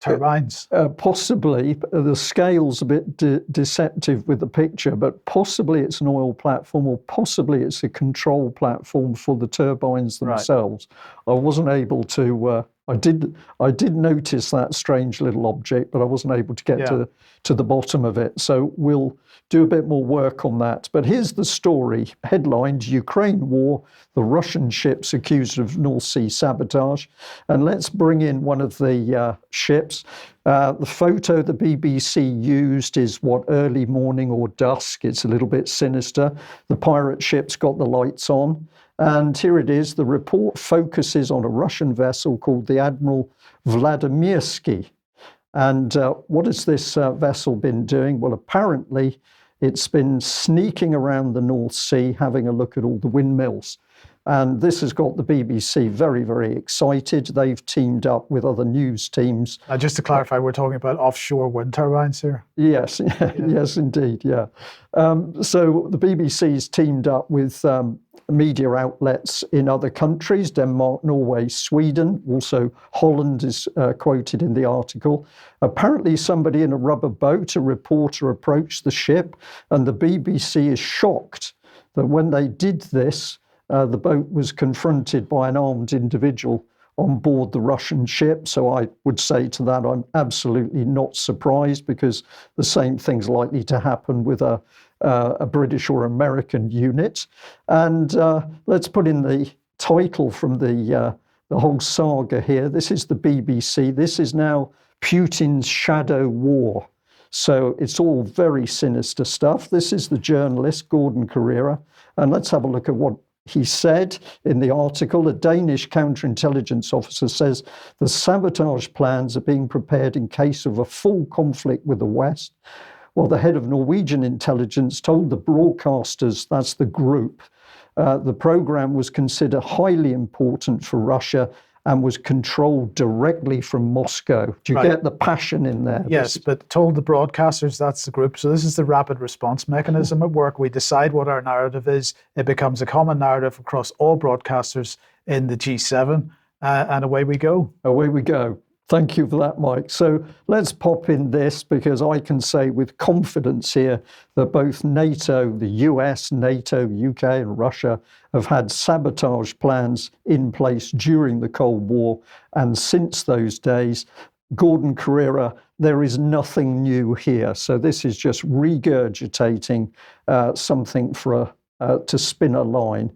B: turbines?
A: Possibly. The scale's a bit deceptive with the picture, but possibly it's an oil platform, or possibly it's a control platform for the turbines themselves. Right. I wasn't able to I did notice that strange little object, but I wasn't able to get to the bottom of it. So we'll do a bit more work on that. But here's the story, headlined, Ukraine War, the Russian ships accused of North Sea sabotage. And let's bring in one of the ships. The photo the BBC used is early morning or dusk. It's a little bit sinister. The pirate ship's got the lights on. And here it is. The report focuses on a Russian vessel called the Admiral Vladimirsky. And what has this vessel been doing? Well, apparently it's been sneaking around the North Sea, having a look at all the windmills. And this has got the BBC very, very excited. They've teamed up with other news teams.
B: Just to clarify, we're talking about offshore wind turbines here?
A: Yes, yes, indeed, yeah. So the BBC's teamed up with media outlets in other countries, Denmark, Norway, Sweden, also Holland is quoted in the article. Apparently somebody in a rubber boat, a reporter, approached the ship, and the BBC is shocked that when they did this, the boat was confronted by an armed individual on board the Russian ship. So I would say to that, I'm absolutely not surprised, because the same thing's likely to happen with a British or American unit. And let's put in the title from the whole saga here. This is the BBC. This is now Putin's shadow war. So it's all very sinister stuff. This is the journalist, Gordon Carrera. And let's have a look at what he said in the article. A Danish counterintelligence officer says the sabotage plans are being prepared in case of a full conflict with the West. Well, the head of Norwegian intelligence told the broadcasters, that's the group, the program was considered highly important for Russia and was controlled directly from Moscow. Do you get the passion in there?
B: Yes, but told the broadcasters, that's the group. So this is the rapid response mechanism at work. We decide what our narrative is. It becomes a common narrative across all broadcasters in the G7, and away we go.
A: Away we go. Thank you for that, Mike. So let's pop in this, because I can say with confidence here that both NATO, the US, NATO, UK and Russia have had sabotage plans in place during the Cold War. And since those days, Gordon Carrera, there is nothing new here. So this is just regurgitating something for to spin a line.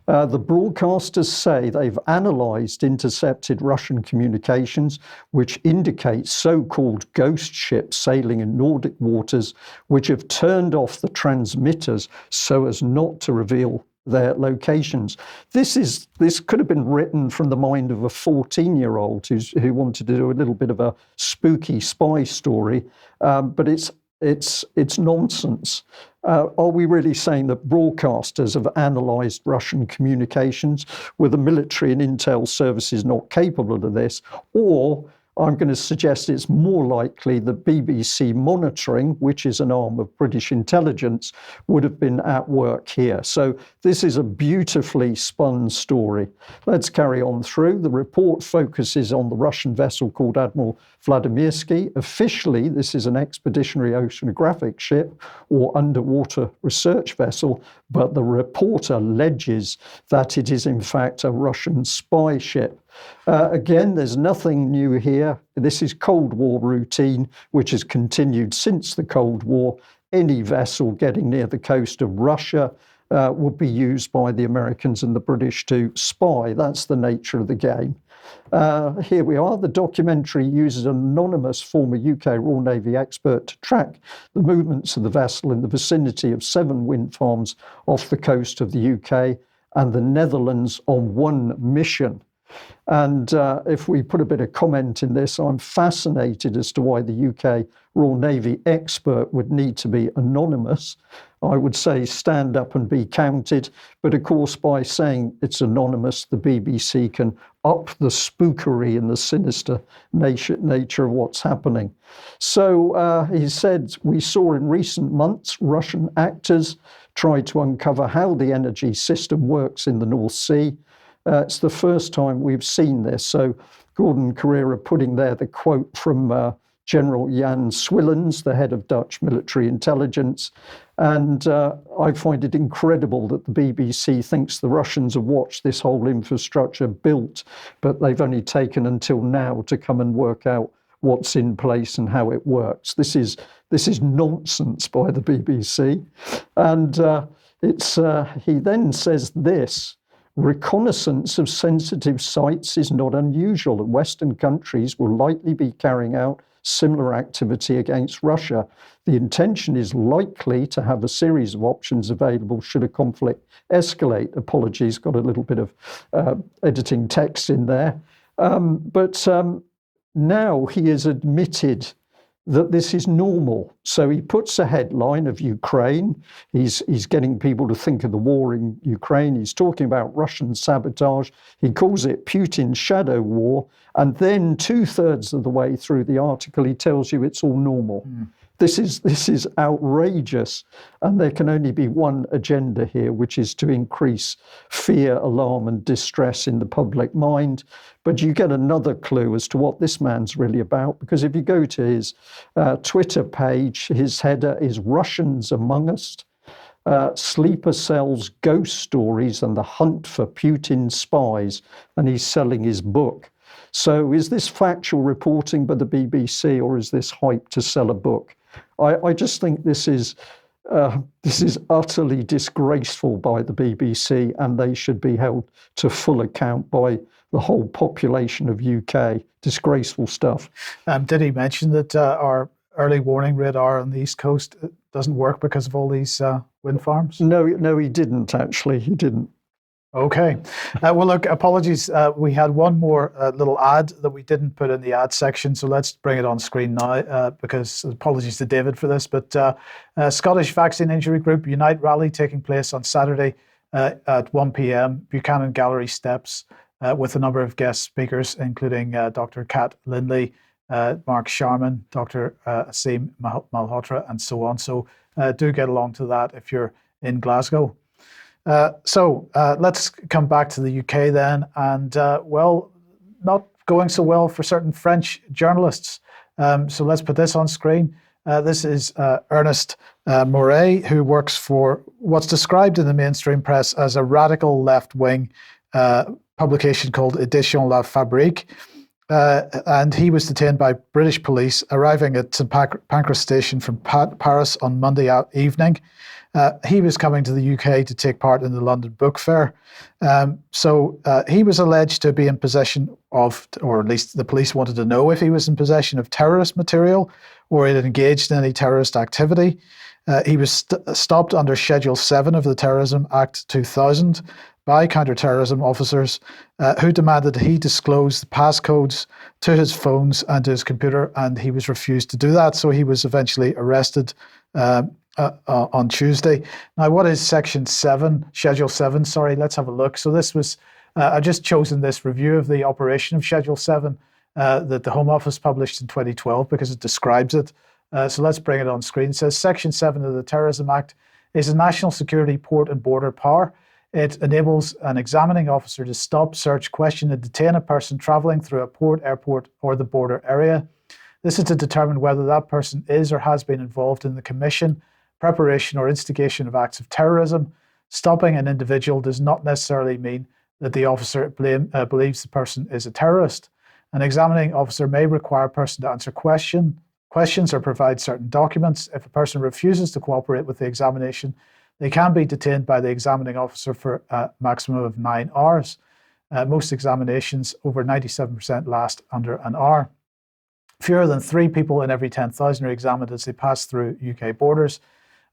A: The broadcasters say they've analysed intercepted Russian communications, which indicate so-called ghost ships sailing in Nordic waters, which have turned off the transmitters so as not to reveal their locations. This could have been written from the mind of a 14-year-old who wanted to do a little bit of a spooky spy story, but it's nonsense. Are we really saying that broadcasters have analysed Russian communications? Were the military and intel services not capable of this? Or I'm going to suggest it's more likely that BBC monitoring, which is an arm of British intelligence, would have been at work here. So this is a beautifully spun story. Let's carry on through. The report focuses on the Russian vessel called Admiral Vladimirsky. Officially, this is an expeditionary oceanographic ship or underwater research vessel, but the report alleges that it is in fact a Russian spy ship. Again, there's nothing new here. This is Cold War routine, which has continued since the Cold War. Any vessel getting near the coast of Russia would be used by the Americans and the British to spy. That's the nature of the game. Here we are. The documentary uses an anonymous former UK Royal Navy expert to track the movements of the vessel in the vicinity of 7 wind farms off the coast of the UK and the Netherlands on one mission. And if we put a bit of comment in this, I'm fascinated as to why the UK Royal Navy expert would need to be anonymous. I would say stand up and be counted. But of course, by saying it's anonymous, the BBC can up the spookery and the sinister nature of what's happening. So he said, we saw in recent months Russian actors try to uncover how the energy system works in the North Sea. It's the first time we've seen this. So Gordon Carrera putting there the quote from General Jan Swillens, the head of Dutch military intelligence. And I find it incredible that the BBC thinks the Russians have watched this whole infrastructure built, but they've only taken until now to come and work out what's in place and how it works. This is nonsense by the BBC. And he then says this: reconnaissance of sensitive sites is not unusual, and Western countries will likely be carrying out similar activity against Russia. The intention is likely to have a series of options available should a conflict escalate. Apologies, got a little bit of editing text in there. But now he has admitted that this is normal. So he puts a headline of Ukraine. He's getting people to think of the war in Ukraine. He's talking about Russian sabotage. He calls it Putin's shadow war. And then 2/3 of the way through the article, he tells you it's all normal. This is outrageous. And there can only be one agenda here, which is to increase fear, alarm, and distress in the public mind. But you get another clue as to what this man's really about, because if you go to his Twitter page, his header is Russians Among Us, sleeper cells, ghost stories, and the hunt for Putin's spies. And he's selling his book. So is this factual reporting by the BBC, or is this hype to sell a book? I just think this is utterly disgraceful by the BBC, and they should be held to full account by the whole population of UK. Disgraceful stuff.
B: Did he mention that our early warning radar on the East Coast doesn't work because of all these wind farms?
A: No, he didn't actually. He didn't.
B: Okay. Well, look, apologies. We had one more little ad that we didn't put in the ad section, so let's bring it on screen now, because apologies to David for this, but Scottish Vaccine Injury Group Unite rally taking place on Saturday at 1 p.m, Buchanan Gallery steps, with a number of guest speakers, including Dr. Kat Lindley, Mark Sharman, Dr. Asim Malhotra, and so on. So do get along to that if you're in Glasgow. So let's come back to the UK then, and well, not going so well for certain French journalists. So let's put this on screen. This is Ernest Moret, who works for what's described in the mainstream press as a radical left-wing publication called Edition La Fabrique. And he was detained by British police, arriving at St Pancras station from Paris on Monday evening. He was coming to the UK to take part in the London Book Fair. So he was alleged to be in possession of, or at least the police wanted to know if he was in possession of terrorist material or had engaged in any terrorist activity. He was stopped under Schedule 7 of the Terrorism Act 2000 by counter-terrorism officers who demanded he disclose the passcodes to his phones and to his computer, and he was refused to do that. So he was eventually arrested on Tuesday. Now, what is Section 7, Schedule 7? Sorry, let's have a look. So this was, I've just chosen this review of the operation of Schedule 7 that the Home Office published in 2012 because it describes it. So let's bring it on screen. It says Section 7 of the Terrorism Act is a national security port and border power. It enables an examining officer to stop, search, question, and detain a person traveling through a port, airport, or the border area. This is to determine whether that person is or has been involved in the commission, preparation, or instigation of acts of terrorism. Stopping an individual does not necessarily mean that the officer believes the person is a terrorist. An examining officer may require a person to answer questions or provide certain documents. If a person refuses to cooperate with the examination, they can be detained by the examining officer for a maximum of 9 hours. Most examinations, over 97%, last under an hour. Fewer than 3 people in every 10,000 are examined as they pass through UK borders.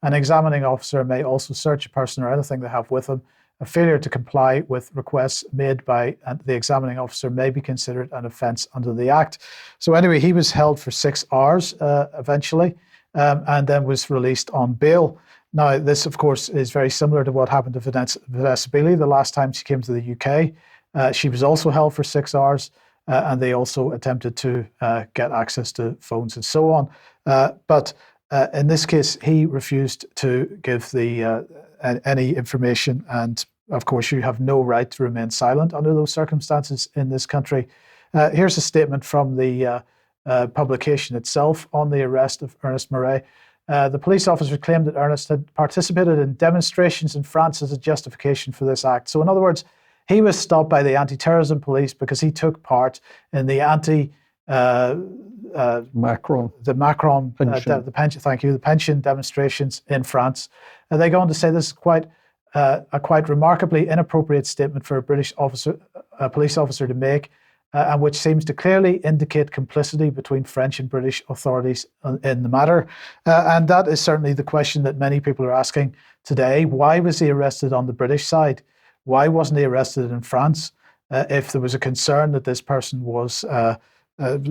B: An examining officer may also search a person or anything they have with them. A failure to comply with requests made by the examining officer may be considered an offence under the Act. So anyway, he was held for 6 hours eventually, and then was released on bail. Now, this, of course, is very similar to what happened to Vanessa Beeley the last time she came to the UK. She was also held for 6 hours, and they also attempted to get access to phones and so on. But in this case, he refused to give any information. And of course, you have no right to remain silent under those circumstances in this country. Here's a statement from the publication itself on the arrest of Ernest Moret. The police officer claimed that Ernest had participated in demonstrations in France as a justification for this act. So in other words, he was stopped by the anti-terrorism police because he took part in the pension demonstrations in France. And they go on to say this is a quite remarkably inappropriate statement for a police officer to make, and which seems to clearly indicate complicity between French and British authorities in the matter. And that is certainly the question that many people are asking today. Why was he arrested on the British side? Why wasn't he arrested in France? If there was a concern that this person was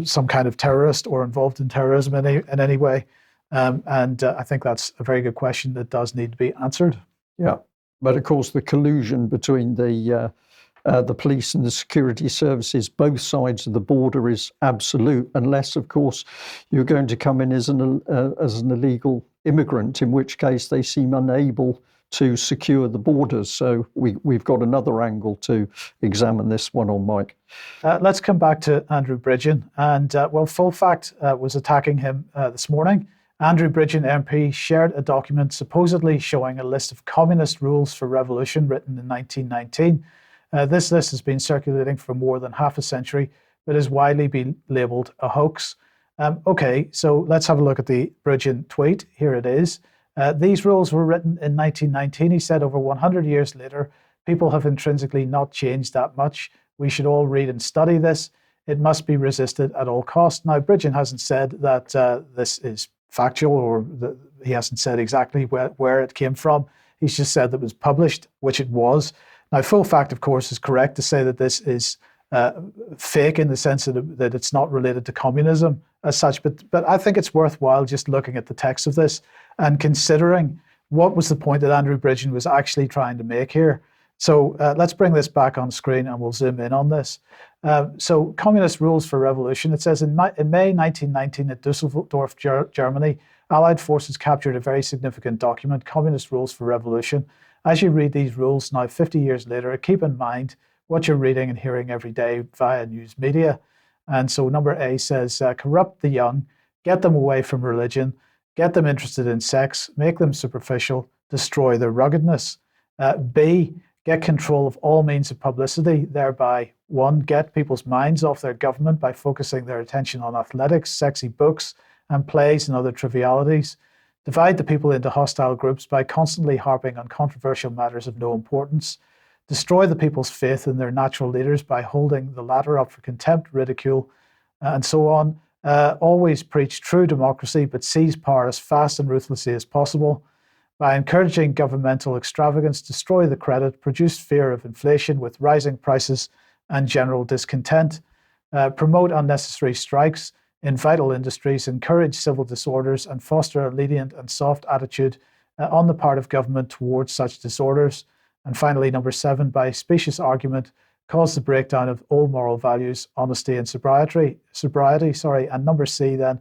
B: some kind of terrorist or involved in terrorism in any way. I think that's a very good question that does need to be answered.
A: Yeah, but of course the collusion between the police and the security services, both sides of the border, is absolute, unless, of course, you're going to come in as an illegal immigrant, in which case they seem unable to secure the borders. So we've got another angle to examine this one on, Mike.
B: Let's come back to Andrew Bridgen. And Full Fact was attacking him this morning. Andrew Bridgen MP shared a document supposedly showing a list of communist rules for revolution written in 1919. This list has been circulating for more than half a century, but is widely been labelled a hoax. Okay, so let's have a look at the Bridgen tweet. Here it is. These rules were written in 1919. He said, over 100 years later, people have intrinsically not changed that much. We should all read and study this. It must be resisted at all costs. Now, Bridgen hasn't said that this is factual, or he hasn't said exactly where it came from. He's just said that it was published, which it was. Now, Full Fact, of course, is correct to say that this is fake in the sense that it's not related to communism as such. But I think it's worthwhile just looking at the text of this and considering what was the point that Andrew Bridgen was actually trying to make here. So let's bring this back on screen and we'll zoom in on this. So Communist Rules for Revolution, it says in May 1919 at Dusseldorf, Germany, Allied forces captured a very significant document, Communist Rules for Revolution. As you read these rules now 50 years later, keep in mind what you're reading and hearing every day via news media. And so number A says, corrupt the young, get them away from religion, get them interested in sex, make them superficial, destroy their ruggedness. B, get control of all means of publicity, thereby, 1, get people's minds off their government by focusing their attention on athletics, sexy books, and plays and other trivialities. Divide the people into hostile groups by constantly harping on controversial matters of no importance. Destroy the people's faith in their natural leaders by holding the latter up for contempt, ridicule, and so on. Always preach true democracy, but seize power as fast and ruthlessly as possible. By encouraging governmental extravagance, destroy the credit, produce fear of inflation with rising prices and general discontent. Promote unnecessary strikes in vital industries, encourage civil disorders, and foster a lenient and soft attitude on the part of government towards such disorders. And finally, number 7, by specious argument, cause the breakdown of all moral values, honesty and sobriety. And number C, then,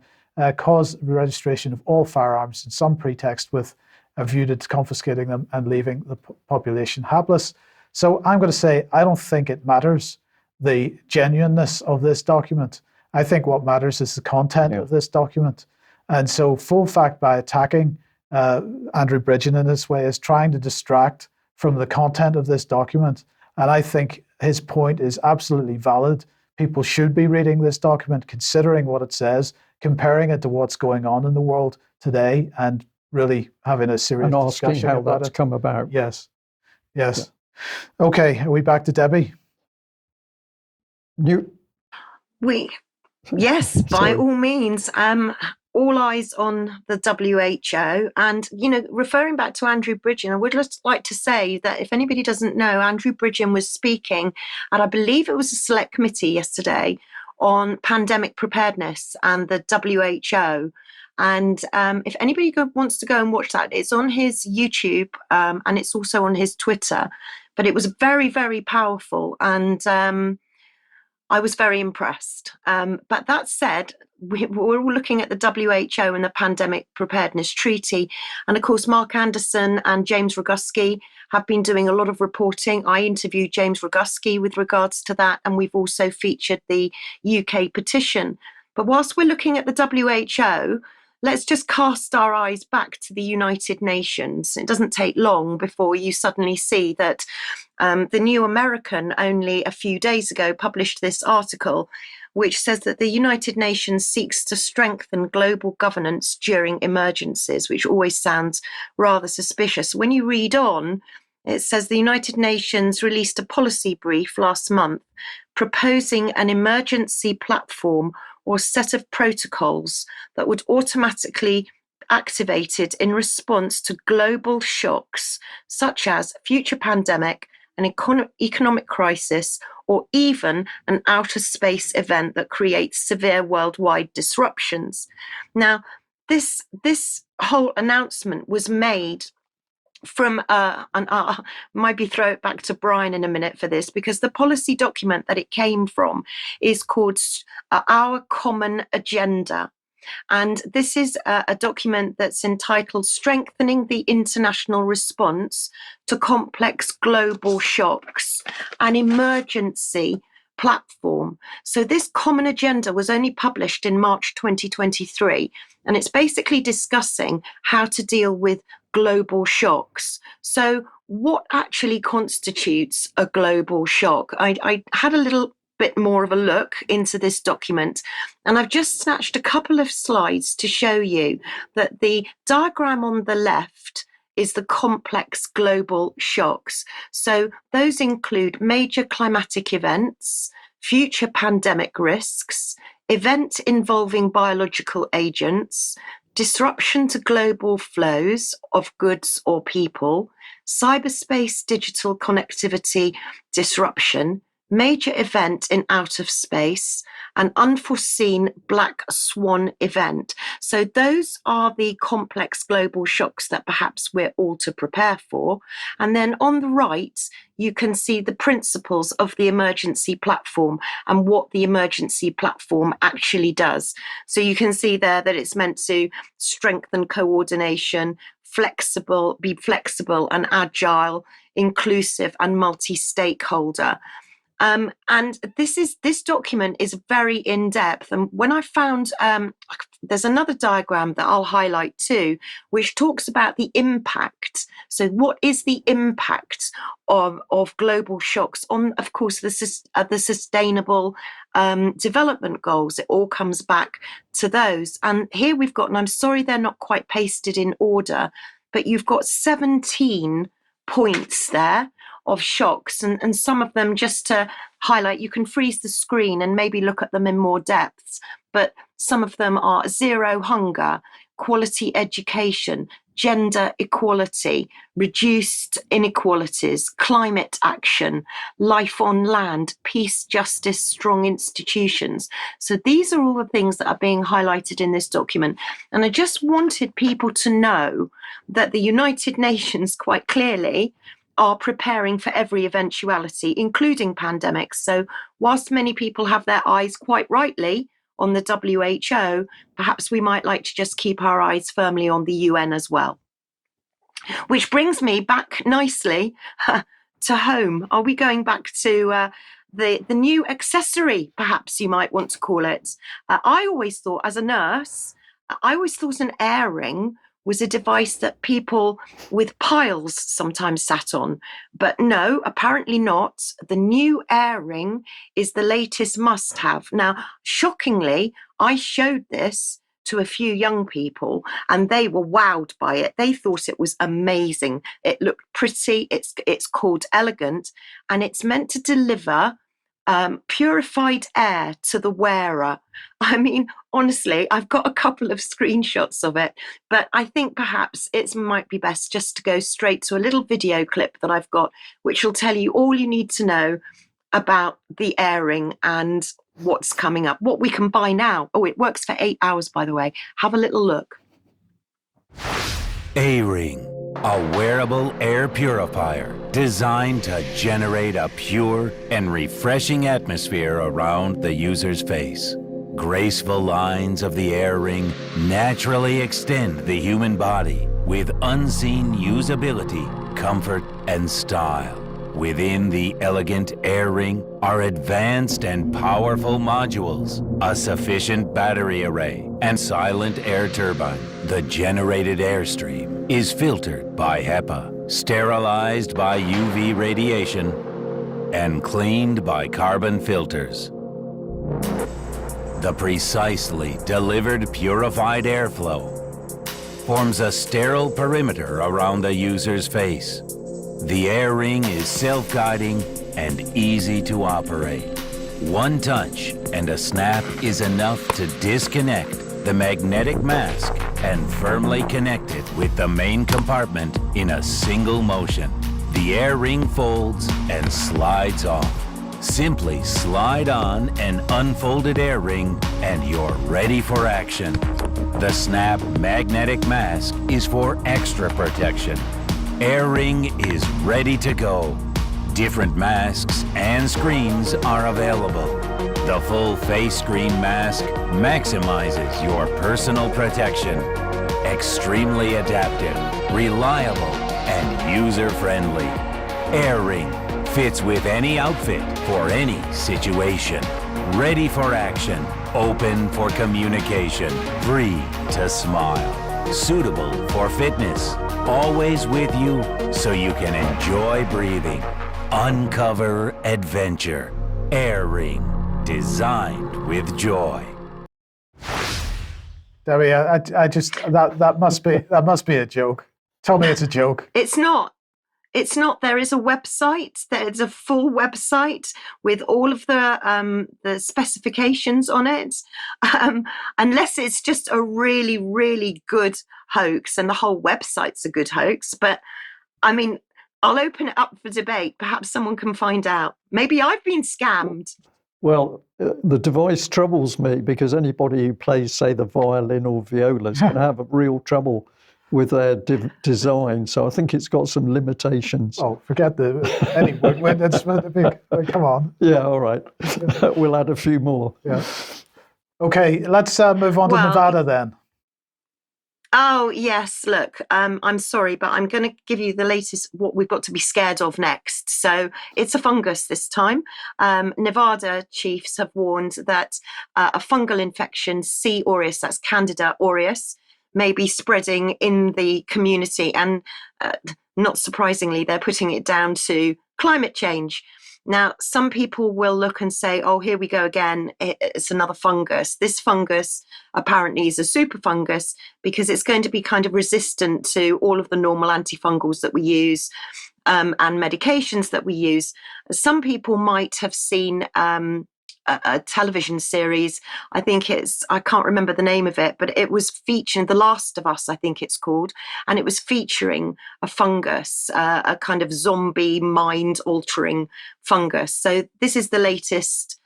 B: cause the registration of all firearms in some pretext with a view to confiscating them and leaving the population hapless. So I'm going to say, I don't think it matters the genuineness of this document. I think what matters is the content of this document. And so Full Fact, by attacking Andrew Bridgen in this way, is trying to distract from the content of this document. And I think his point is absolutely valid. People should be reading this document, considering what it says, comparing it to what's going on in the world today, and really having a serious discussion
A: asking how
B: about
A: that's
B: it.
A: come about.
B: Yes. Yeah. Okay, are we back to Debi?
C: Yes, by all means. All eyes on the WHO. And, referring back to Andrew Bridgen, I would just like to say that if anybody doesn't know, Andrew Bridgen was speaking at, I believe it was a select committee yesterday on pandemic preparedness and the WHO. And if anybody wants to go and watch that, it's on his YouTube and it's also on his Twitter. But it was very, very powerful. And I was very impressed. But that said, we're all looking at the WHO and the Pandemic Preparedness Treaty. And of course, Mark Anderson and James Roguski have been doing a lot of reporting. I interviewed James Roguski with regards to that. And we've also featured the UK petition. But whilst we're looking at the WHO, let's just cast our eyes back to the United Nations. It doesn't take long before you suddenly see that the New American only a few days ago published this article which says that the United Nations seeks to strengthen global governance during emergencies, which always sounds rather suspicious. When you read on, it says the United Nations released a policy brief last month proposing an emergency platform or set of protocols that would automatically activated in response to global shocks such as future pandemic, an economic crisis, or even an outer space event that creates severe worldwide disruptions. Now, this whole announcement was made from, and I'll maybe throw it back to Brian in a minute for this, because the policy document that it came from is called Our Common Agenda. And this is a document that's entitled Strengthening the International Response to Complex Global Shocks, an Emergency Platform. So this common agenda was only published in March 2023, and it's basically discussing how to deal with global shocks. So what actually constitutes a global shock? I had a little bit more of a look into this document, and I've just snatched a couple of slides to show you that the diagram on the left is the complex global shocks. So those include major climatic events, future pandemic risks, events involving biological agents, disruption to global flows of goods or people, cyberspace digital connectivity disruption, major event in outer space, an unforeseen black swan event. So those are the complex global shocks that perhaps we're all to prepare for. And then on the right, you can see the principles of the emergency platform and what the emergency platform actually does. So you can see there that it's meant to strengthen coordination, be flexible and agile, inclusive and multi-stakeholder. And this document is very in-depth. And when I found, there's another diagram that I'll highlight too, which talks about the impact. So what is the impact of global shocks on, of course, the sustainable development goals? It all comes back to those. And here we've got, and I'm sorry they're not quite pasted in order, but you've got 17 points there of shocks, and some of them, just to highlight, you can freeze the screen and maybe look at them in more depth, but some of them are zero hunger, quality education, gender equality, reduced inequalities, climate action, life on land, peace, justice, strong institutions. So these are all the things that are being highlighted in this document. And I just wanted people to know that the United Nations quite clearly are preparing for every eventuality, including pandemics. So whilst many people have their eyes quite rightly on the WHO, perhaps we might like to just keep our eyes firmly on the UN as well. Which brings me back nicely to home. Are we going back to the new accessory, perhaps you might want to call it? I always thought, as a nurse, an air ring was a device that people with piles sometimes sat on. But no, apparently not. The new air ring is the latest must-have. Now, shockingly, I showed this to a few young people and they were wowed by it. They thought it was amazing. It looked pretty. It's called Elegant, and it's meant to deliver purified air to the wearer. I mean, honestly, I've got a couple of screenshots of it, but I think perhaps it might be best just to go straight to a little video clip that I've got, which will tell you all you need to know about the air ring and what's coming up, what we can buy now. Oh, it works for 8 hours, by the way. Have a little look.
F: A-Ring, a wearable air purifier designed to generate a pure and refreshing atmosphere around the user's face. Graceful lines of the air ring naturally extend the human body with unseen usability, comfort, and style. Within the elegant air ring are advanced and powerful modules, a sufficient battery array, and silent air turbine. The generated airstream is filtered by HEPA, sterilized by UV radiation, and cleaned by carbon filters. The precisely delivered purified airflow forms a sterile perimeter around the user's face. The air ring is self-guiding and easy to operate. One touch and a snap is enough to disconnect the magnetic mask and firmly connect it with the main compartment in a single motion. The air ring folds and slides off. Simply slide on an unfolded air ring and you're ready for action. The Snap magnetic mask is for extra protection. Air ring is ready to go. Different masks and screens are available. The full face screen mask maximizes your personal protection. Extremely adaptive, reliable, and user-friendly. Air ring fits with any outfit for any situation. Ready for action, open for communication, free to smile. Suitable for fitness, always with you so you can enjoy breathing. Uncover adventure. Air ring, designed with joy.
B: Debbie, I just that must be a joke. Tell me it's a joke.
C: It's not. It's not. There is a website. There's a full website with all of the specifications on it. Unless it's just a really, really good hoax, and the whole website's a good hoax. But I mean, I'll open it up for debate. Perhaps someone can find out. Maybe I've been scammed.
A: Well, the device troubles me because anybody who plays, say, the violin or viola is going to have a real trouble with their design. So I think it's got some limitations.
B: Oh, forget come on.
A: Yeah, all right. We'll add a few more.
B: Yeah. Okay, let's move on to Nevada then.
C: Oh, yes. Look, I'm sorry, but I'm going to give you the latest, what we've got to be scared of next. So it's a fungus this time. Nevada chiefs have warned that a fungal infection, C. aureus, that's Candida aureus, may be spreading in the community. And not surprisingly, they're putting it down to climate change. Now, some people will look and say, oh, here we go again. It's another fungus. This fungus apparently is a super fungus because it's going to be kind of resistant to all of the normal antifungals that we use and medications that we use. Some people might have seen a television series. I can't remember the name of it, but it was featuring The Last of Us, I think it's called. And it was featuring a fungus, a kind of zombie mind altering fungus. So this is the latest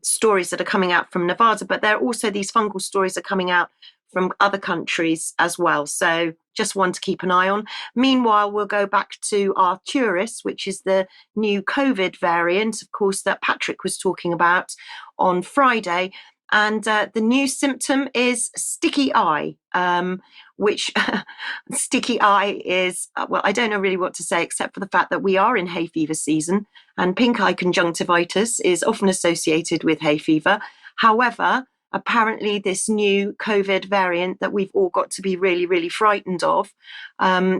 C: stories that are coming out from Nevada, but there are also these fungal stories that are coming out from other countries as well. So just one to keep an eye on. Meanwhile, we'll go back to Arcturus, which is the new COVID variant, of course, that Patrick was talking about on Friday. And the new symptom is sticky eye, which sticky eye is, well, I don't know really what to say, except for the fact that we are in hay fever season, and pink eye conjunctivitis is often associated with hay fever. However, apparently this new COVID variant that we've all got to be really, really frightened of,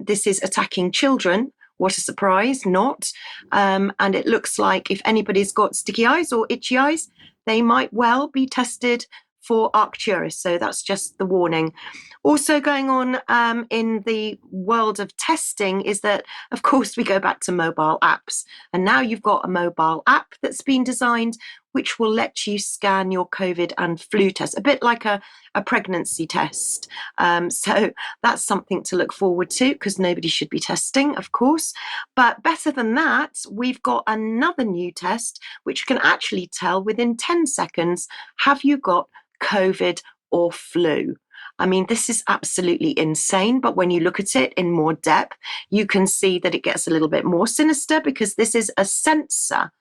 C: this is attacking children. What a surprise, not. And it looks like if anybody's got sticky eyes or itchy eyes, they might well be tested for Arcturus. So that's just the warning. Also going on in the world of testing is that, of course, we go back to mobile apps. And now you've got a mobile app that's been designed which will let you scan your COVID and flu test, a bit like a pregnancy test. So that's something to look forward to because nobody should be testing, of course. But better than that, we've got another new test which can actually tell within 10 seconds, have you got COVID or flu? I mean, this is absolutely insane, but when you look at it in more depth, you can see that it gets a little bit more sinister because this is a sensor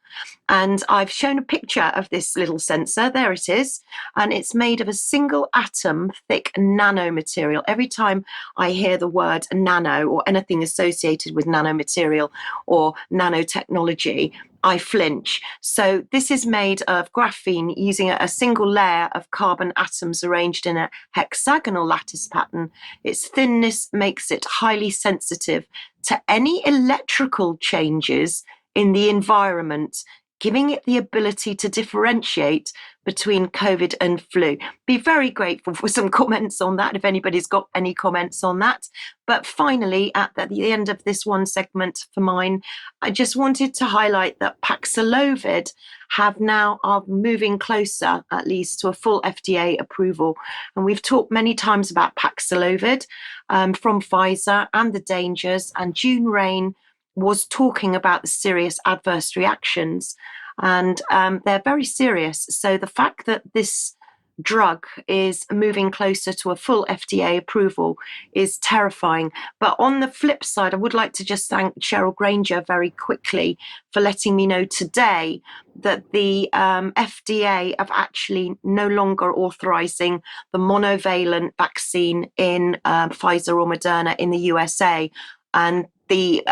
C: And I've shown a picture of this little sensor. There it is. And it's made of a single atom thick nanomaterial. Every time I hear the word nano or anything associated with nanomaterial or nanotechnology, I flinch. So this is made of graphene using a single layer of carbon atoms arranged in a hexagonal lattice pattern. Its thinness makes it highly sensitive to any electrical changes in the environment, giving it the ability to differentiate between COVID and flu. Be very grateful for some comments on that, if anybody's got any comments on that. But finally, at the end of this one segment for mine, I just wanted to highlight that Paxlovid are moving closer, at least, to a full FDA approval. And we've talked many times about Paxlovid from Pfizer and the dangers, and June Rain was talking about the serious adverse reactions, and they're very serious. So the fact that this drug is moving closer to a full FDA approval is terrifying. But on the flip side, I would like to just thank Cheryl Granger very quickly for letting me know today that the FDA are actually no longer authorizing the monovalent vaccine in Pfizer or Moderna in the USA. And the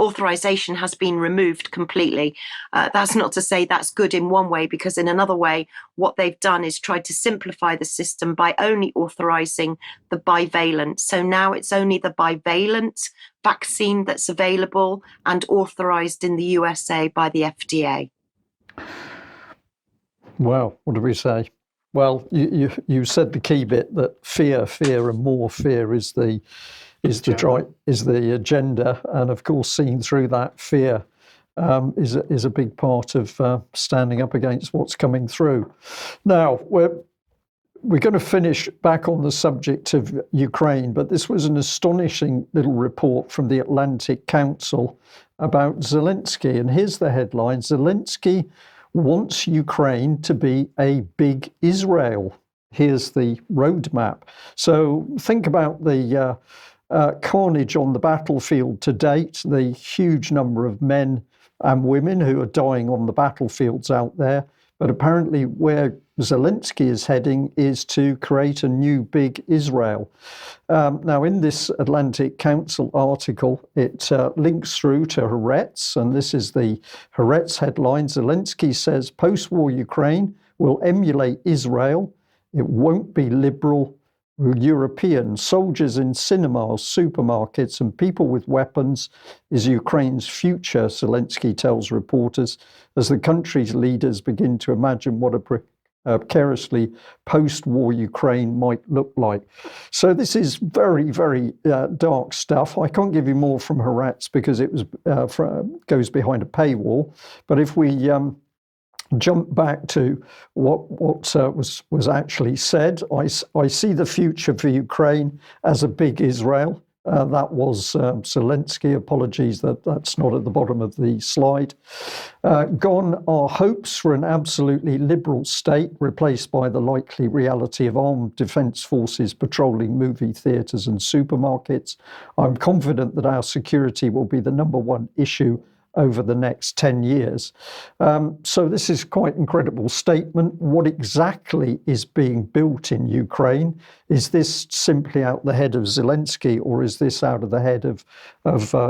C: authorization has been removed completely. That's not to say that's good in one way, because in another way, what they've done is tried to simplify the system by only authorizing the bivalent. So now it's only the bivalent vaccine that's available and authorized in the USA by the FDA.
A: Well, what do we say? Well, you said the key bit, that fear, and more fear is the agenda, and of course, seeing through that fear is a big part of standing up against what's coming through. Now we're going to finish back on the subject of Ukraine, but this was an astonishing little report from the Atlantic Council about Zelensky, and here's the headline: Zelensky wants Ukraine to be a big Israel. Here's the roadmap. So think about the carnage on the battlefield to date, the huge number of men and women who are dying on the battlefields out there. But apparently where Zelensky is heading is to create a new big Israel. Now, in this Atlantic Council article, it links through to Haaretz, and this is the Haaretz headline. Zelensky says post-war Ukraine will emulate Israel. It won't be liberal, European. Soldiers in cinemas, supermarkets, and people with weapons is Ukraine's future, Zelensky tells reporters, as the country's leaders begin to imagine what a precariously post-war Ukraine might look like. So this is very, very dark stuff. I can't give you more from Haaretz because it was goes behind a paywall. But if we jump back to what was actually said, I see the future for Ukraine as a big Israel. That was Zelensky. Apologies that's not at the bottom of the slide. Gone are hopes for an absolutely liberal state, replaced by the likely reality of armed defence forces patrolling movie theatres and supermarkets. I'm confident that our security will be the number one issue over the next 10 years. So this is quite an incredible statement. What exactly is being built in Ukraine? Is this simply out the head of Zelensky, or is this out of the head of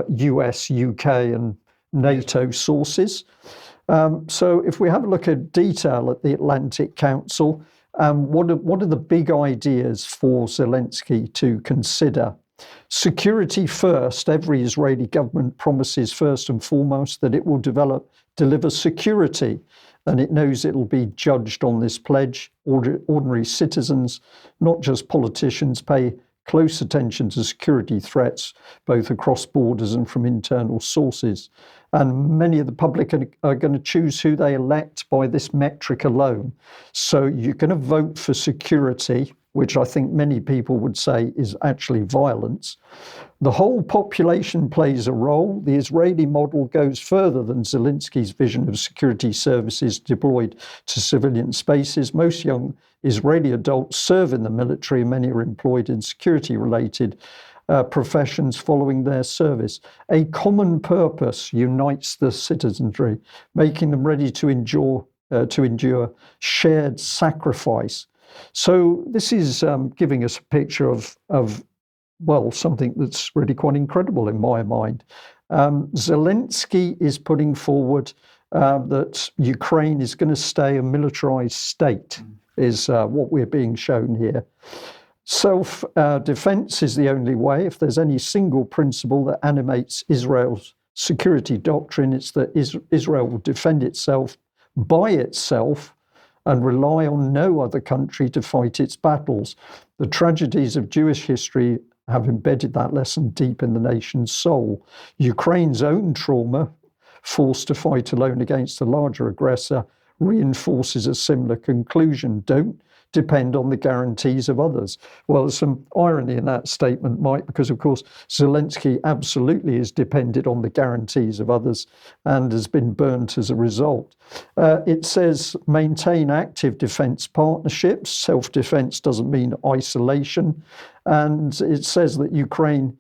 A: US, UK and NATO sources? So if we have a look at detail at the Atlantic Council, what are the big ideas for Zelensky to consider? Security first. Every Israeli government promises first and foremost that it will deliver security, and it knows it will be judged on this pledge. Ordinary citizens, not just politicians, pay close attention to security threats, both across borders and from internal sources. And many of the public are going to choose who they elect by this metric alone. So you're going to vote for security, which I think many people would say is actually violence. The whole population plays a role. The Israeli model goes further than Zelensky's vision of security services deployed to civilian spaces. Most young Israeli adults serve in the military, and many are employed in security-related professions following their service. A common purpose unites the citizenry, making them ready to endure shared sacrifice. So this is giving us a picture of something that's really quite incredible in my mind. Zelensky is putting forward that Ukraine is going to stay a militarized state, is what we're being shown here. Self-defense is the only way. If there's any single principle that animates Israel's security doctrine, it's that Israel will defend itself by itself and rely on no other country to fight its battles. The tragedies of Jewish history have embedded that lesson deep in the nation's soul. Ukraine's own trauma, forced to fight alone against a larger aggressor, reinforces a similar conclusion. Don't depend on the guarantees of others. Well, there's some irony in that statement, Mike, because of course Zelensky absolutely is dependent on the guarantees of others and has been burnt as a result. It says maintain active defence partnerships. Self-defence doesn't mean isolation. And it says that Ukraine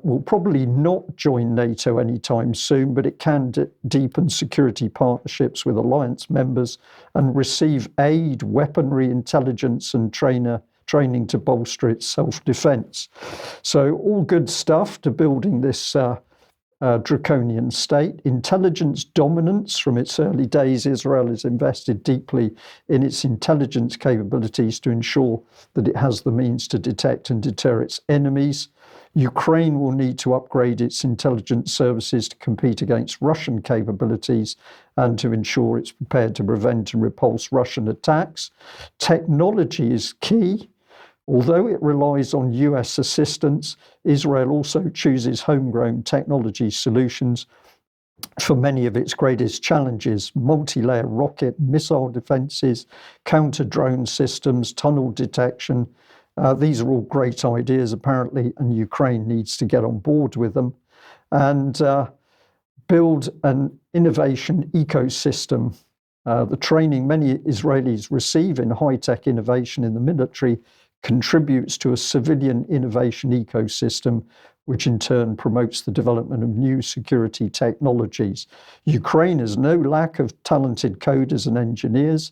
A: will probably not join NATO anytime soon, but it can deepen security partnerships with alliance members and receive aid, weaponry, intelligence, and training to bolster its self-defense. So all good stuff to building this draconian state. Intelligence dominance. From its early days, Israel has invested deeply in its intelligence capabilities to ensure that it has the means to detect and deter its enemies. Ukraine will need to upgrade its intelligence services to compete against Russian capabilities and to ensure it's prepared to prevent and repulse Russian attacks. Technology is key. Although it relies on US assistance, Israel also chooses homegrown technology solutions for many of its greatest challenges: multi-layer rocket missile defenses, counter-drone systems, tunnel detection. These are all great ideas, apparently, and Ukraine needs to get on board with them and build an innovation ecosystem. The training many Israelis receive in high-tech innovation in the military contributes to a civilian innovation ecosystem, which in turn promotes the development of new security technologies. Ukraine has no lack of talented coders and engineers,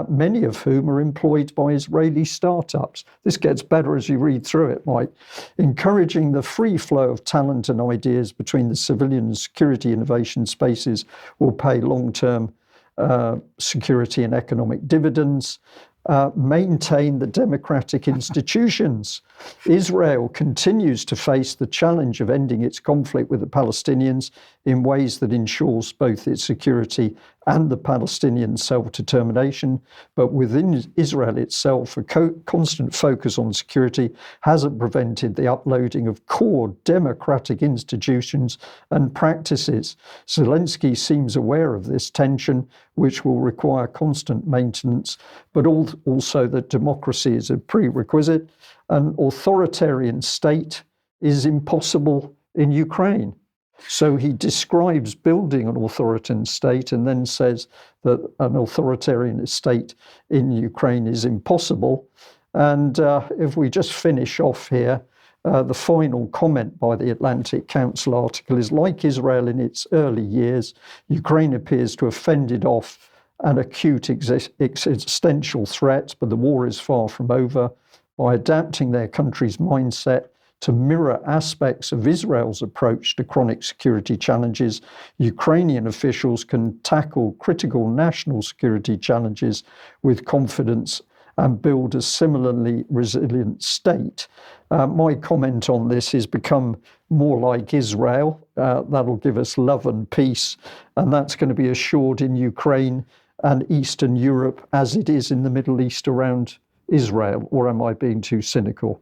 A: many of whom are employed by Israeli startups. This gets better as you read through it, Mike. Encouraging the free flow of talent and ideas between the civilian and security innovation spaces will pay long-term security and economic dividends. Maintain the democratic institutions. Israel continues to face the challenge of ending its conflict with the Palestinians in ways that ensures both its security and the Palestinian self-determination. But within Israel itself, a constant focus on security hasn't prevented the uploading of core democratic institutions and practices. Zelensky seems aware of this tension, which will require constant maintenance, but also that democracy is a prerequisite. An authoritarian state is impossible in Ukraine. So he describes building an authoritarian state and then says that an authoritarian state in Ukraine is impossible. And if we just finish off here, the final comment by the Atlantic Council article is, like Israel in its early years, Ukraine appears to have fended off an acute existential threat, but the war is far from over. By adapting their country's mindset to mirror aspects of Israel's approach to chronic security challenges, Ukrainian officials can tackle critical national security challenges with confidence and build a similarly resilient state. My comment on this is become more like Israel. That'll give us love and peace, and that's going to be assured in Ukraine and Eastern Europe as it is in the Middle East around Israel. Or am I being too cynical?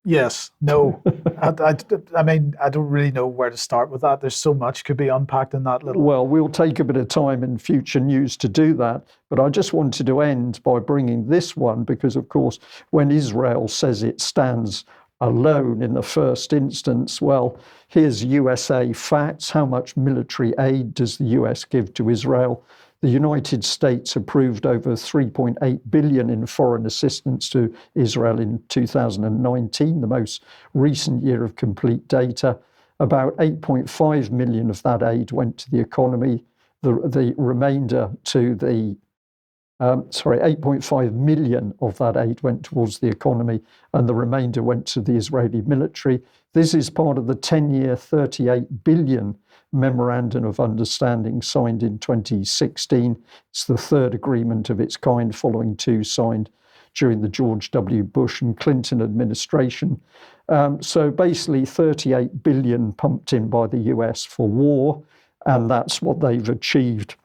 B: Yes, no. I mean, I don't really know where to start with that. There's so much could be unpacked in that little...
A: Well, we'll take a bit of time in future news to do that. But I just wanted to end by bringing this one, because, of course, when Israel says it stands alone in the first instance, well, here's USA facts. How much military aid does the US give to Israel? The United States approved over 3.8 billion in foreign assistance to Israel in 2019, the most recent year of complete data. About 8.5 million of that aid went to the economy. The remainder to the 8.5 million of that aid went towards the economy, and the remainder went to the Israeli military. This is part of the 10-year, 38 billion memorandum of understanding signed in 2016. It's the third agreement of its kind, following two signed during the George W. Bush and Clinton administration. So basically 38 billion pumped in by the US for war, and that's what they've achieved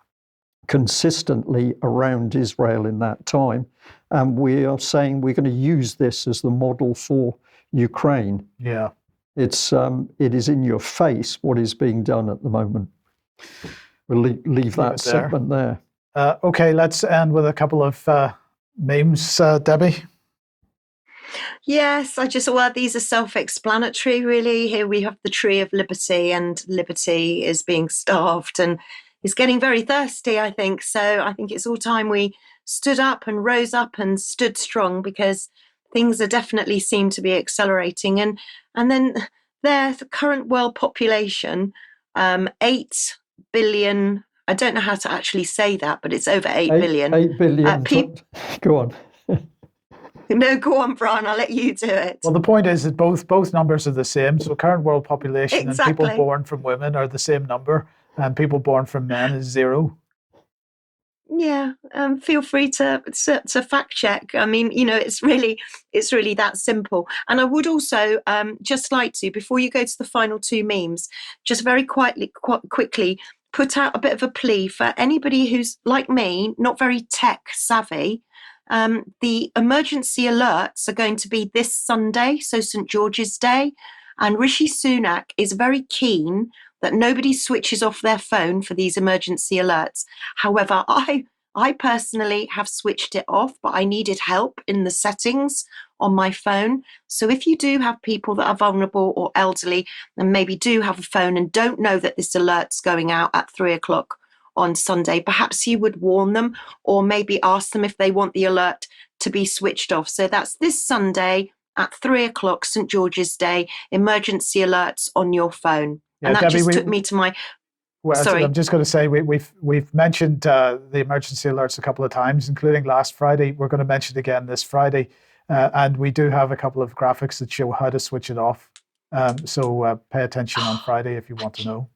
A: consistently around Israel in that time. And we are saying we're going to use this as the model for Ukraine.
B: Yeah.
A: It is in your face what is being done at the moment. We'll leave that segment there.
B: Okay, let's end with a couple of memes, Debbie.
C: Yes, these are self-explanatory, really. Here we have the tree of liberty, and liberty is being starved and is getting very thirsty, I think. So I think it's all time we stood up and rose up and stood strong, because things are definitely seem to be accelerating. And then their current world population, 8 billion. I don't know how to actually say that, but it's over 8 billion.
A: 8 billion. Go on.
C: No, go on, Brian. I'll let you do it.
B: Well, the point is that both numbers are the same. So current world population
C: Exactly.
B: and people born from women are the same number, and people born from men is 0.
C: Yeah, feel free to fact check. I mean, it's really that simple. And I would also just like to, before you go to the final two memes, just very quickly put out a bit of a plea for anybody who's like me, not very tech savvy. The emergency alerts are going to be this Sunday, so St. George's Day, and Rishi Sunak is very keen that nobody switches off their phone for these emergency alerts. However, I personally have switched it off, but I needed help in the settings on my phone. So if you do have people that are vulnerable or elderly and maybe do have a phone and don't know that this alert's going out at 3:00 on Sunday, perhaps you would warn them, or maybe ask them if they want the alert to be switched off. So that's this Sunday at 3:00, St. George's Day, emergency alerts on your phone.
B: Yeah,
C: and that
B: Debbie,
C: just took me to my...
B: Well,
C: Sorry.
B: I'm just going to say we've mentioned the emergency alerts a couple of times, including last Friday. We're going to mention it again this Friday, and we do have a couple of graphics that show how to switch it off. So pay attention on Friday if you want to know.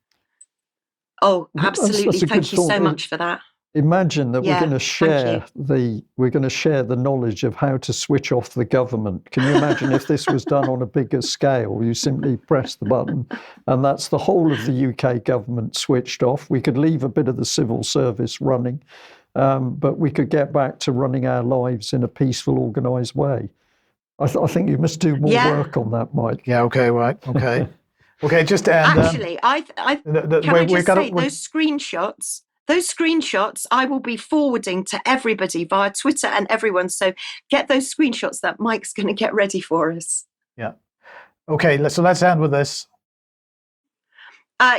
C: Oh, absolutely! Thank you so much for that.
A: Imagine that
C: Yeah,
A: we're going to share the knowledge of how to switch off the government. Can you imagine if this was done on a bigger scale? You simply press the button, and that's the whole of the UK government switched off. We could leave a bit of the civil service running, but we could get back to running our lives in a peaceful, organised way. I think you must do more work on that, Mike.
B: Yeah. Okay. Right. Okay. Okay. Just to end.
C: Actually, those screenshots I will be forwarding to everybody via Twitter and everyone. So get those screenshots that Mike's going to get ready for us.
B: Yeah. Okay. So let's end with this.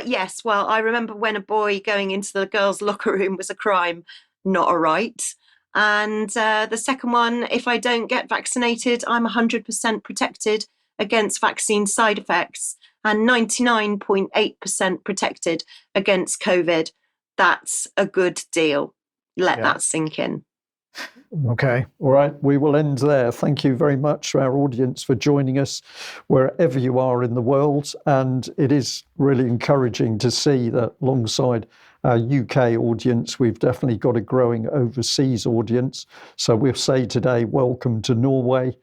C: Yes. Well, I remember when a boy going into the girls' locker room was a crime, not a right. And the second one, if I don't get vaccinated, I'm 100% protected against vaccine side effects and 99.8% protected against COVID. That's a good deal. Let that sink in.
B: Okay.
A: All right. We will end there. Thank you very much to our audience for joining us wherever you are in the world. And it is really encouraging to see that alongside our UK audience, we've definitely got a growing overseas audience. So we'll say today, welcome to Norway.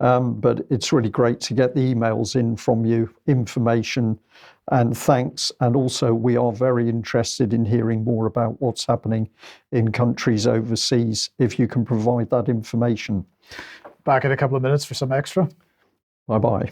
A: But it's really great to get the emails in from you, information and thanks. And also we are very interested in hearing more about what's happening in countries overseas, if you can provide that information.
B: Back in a couple of minutes for some extra.
A: Bye-bye.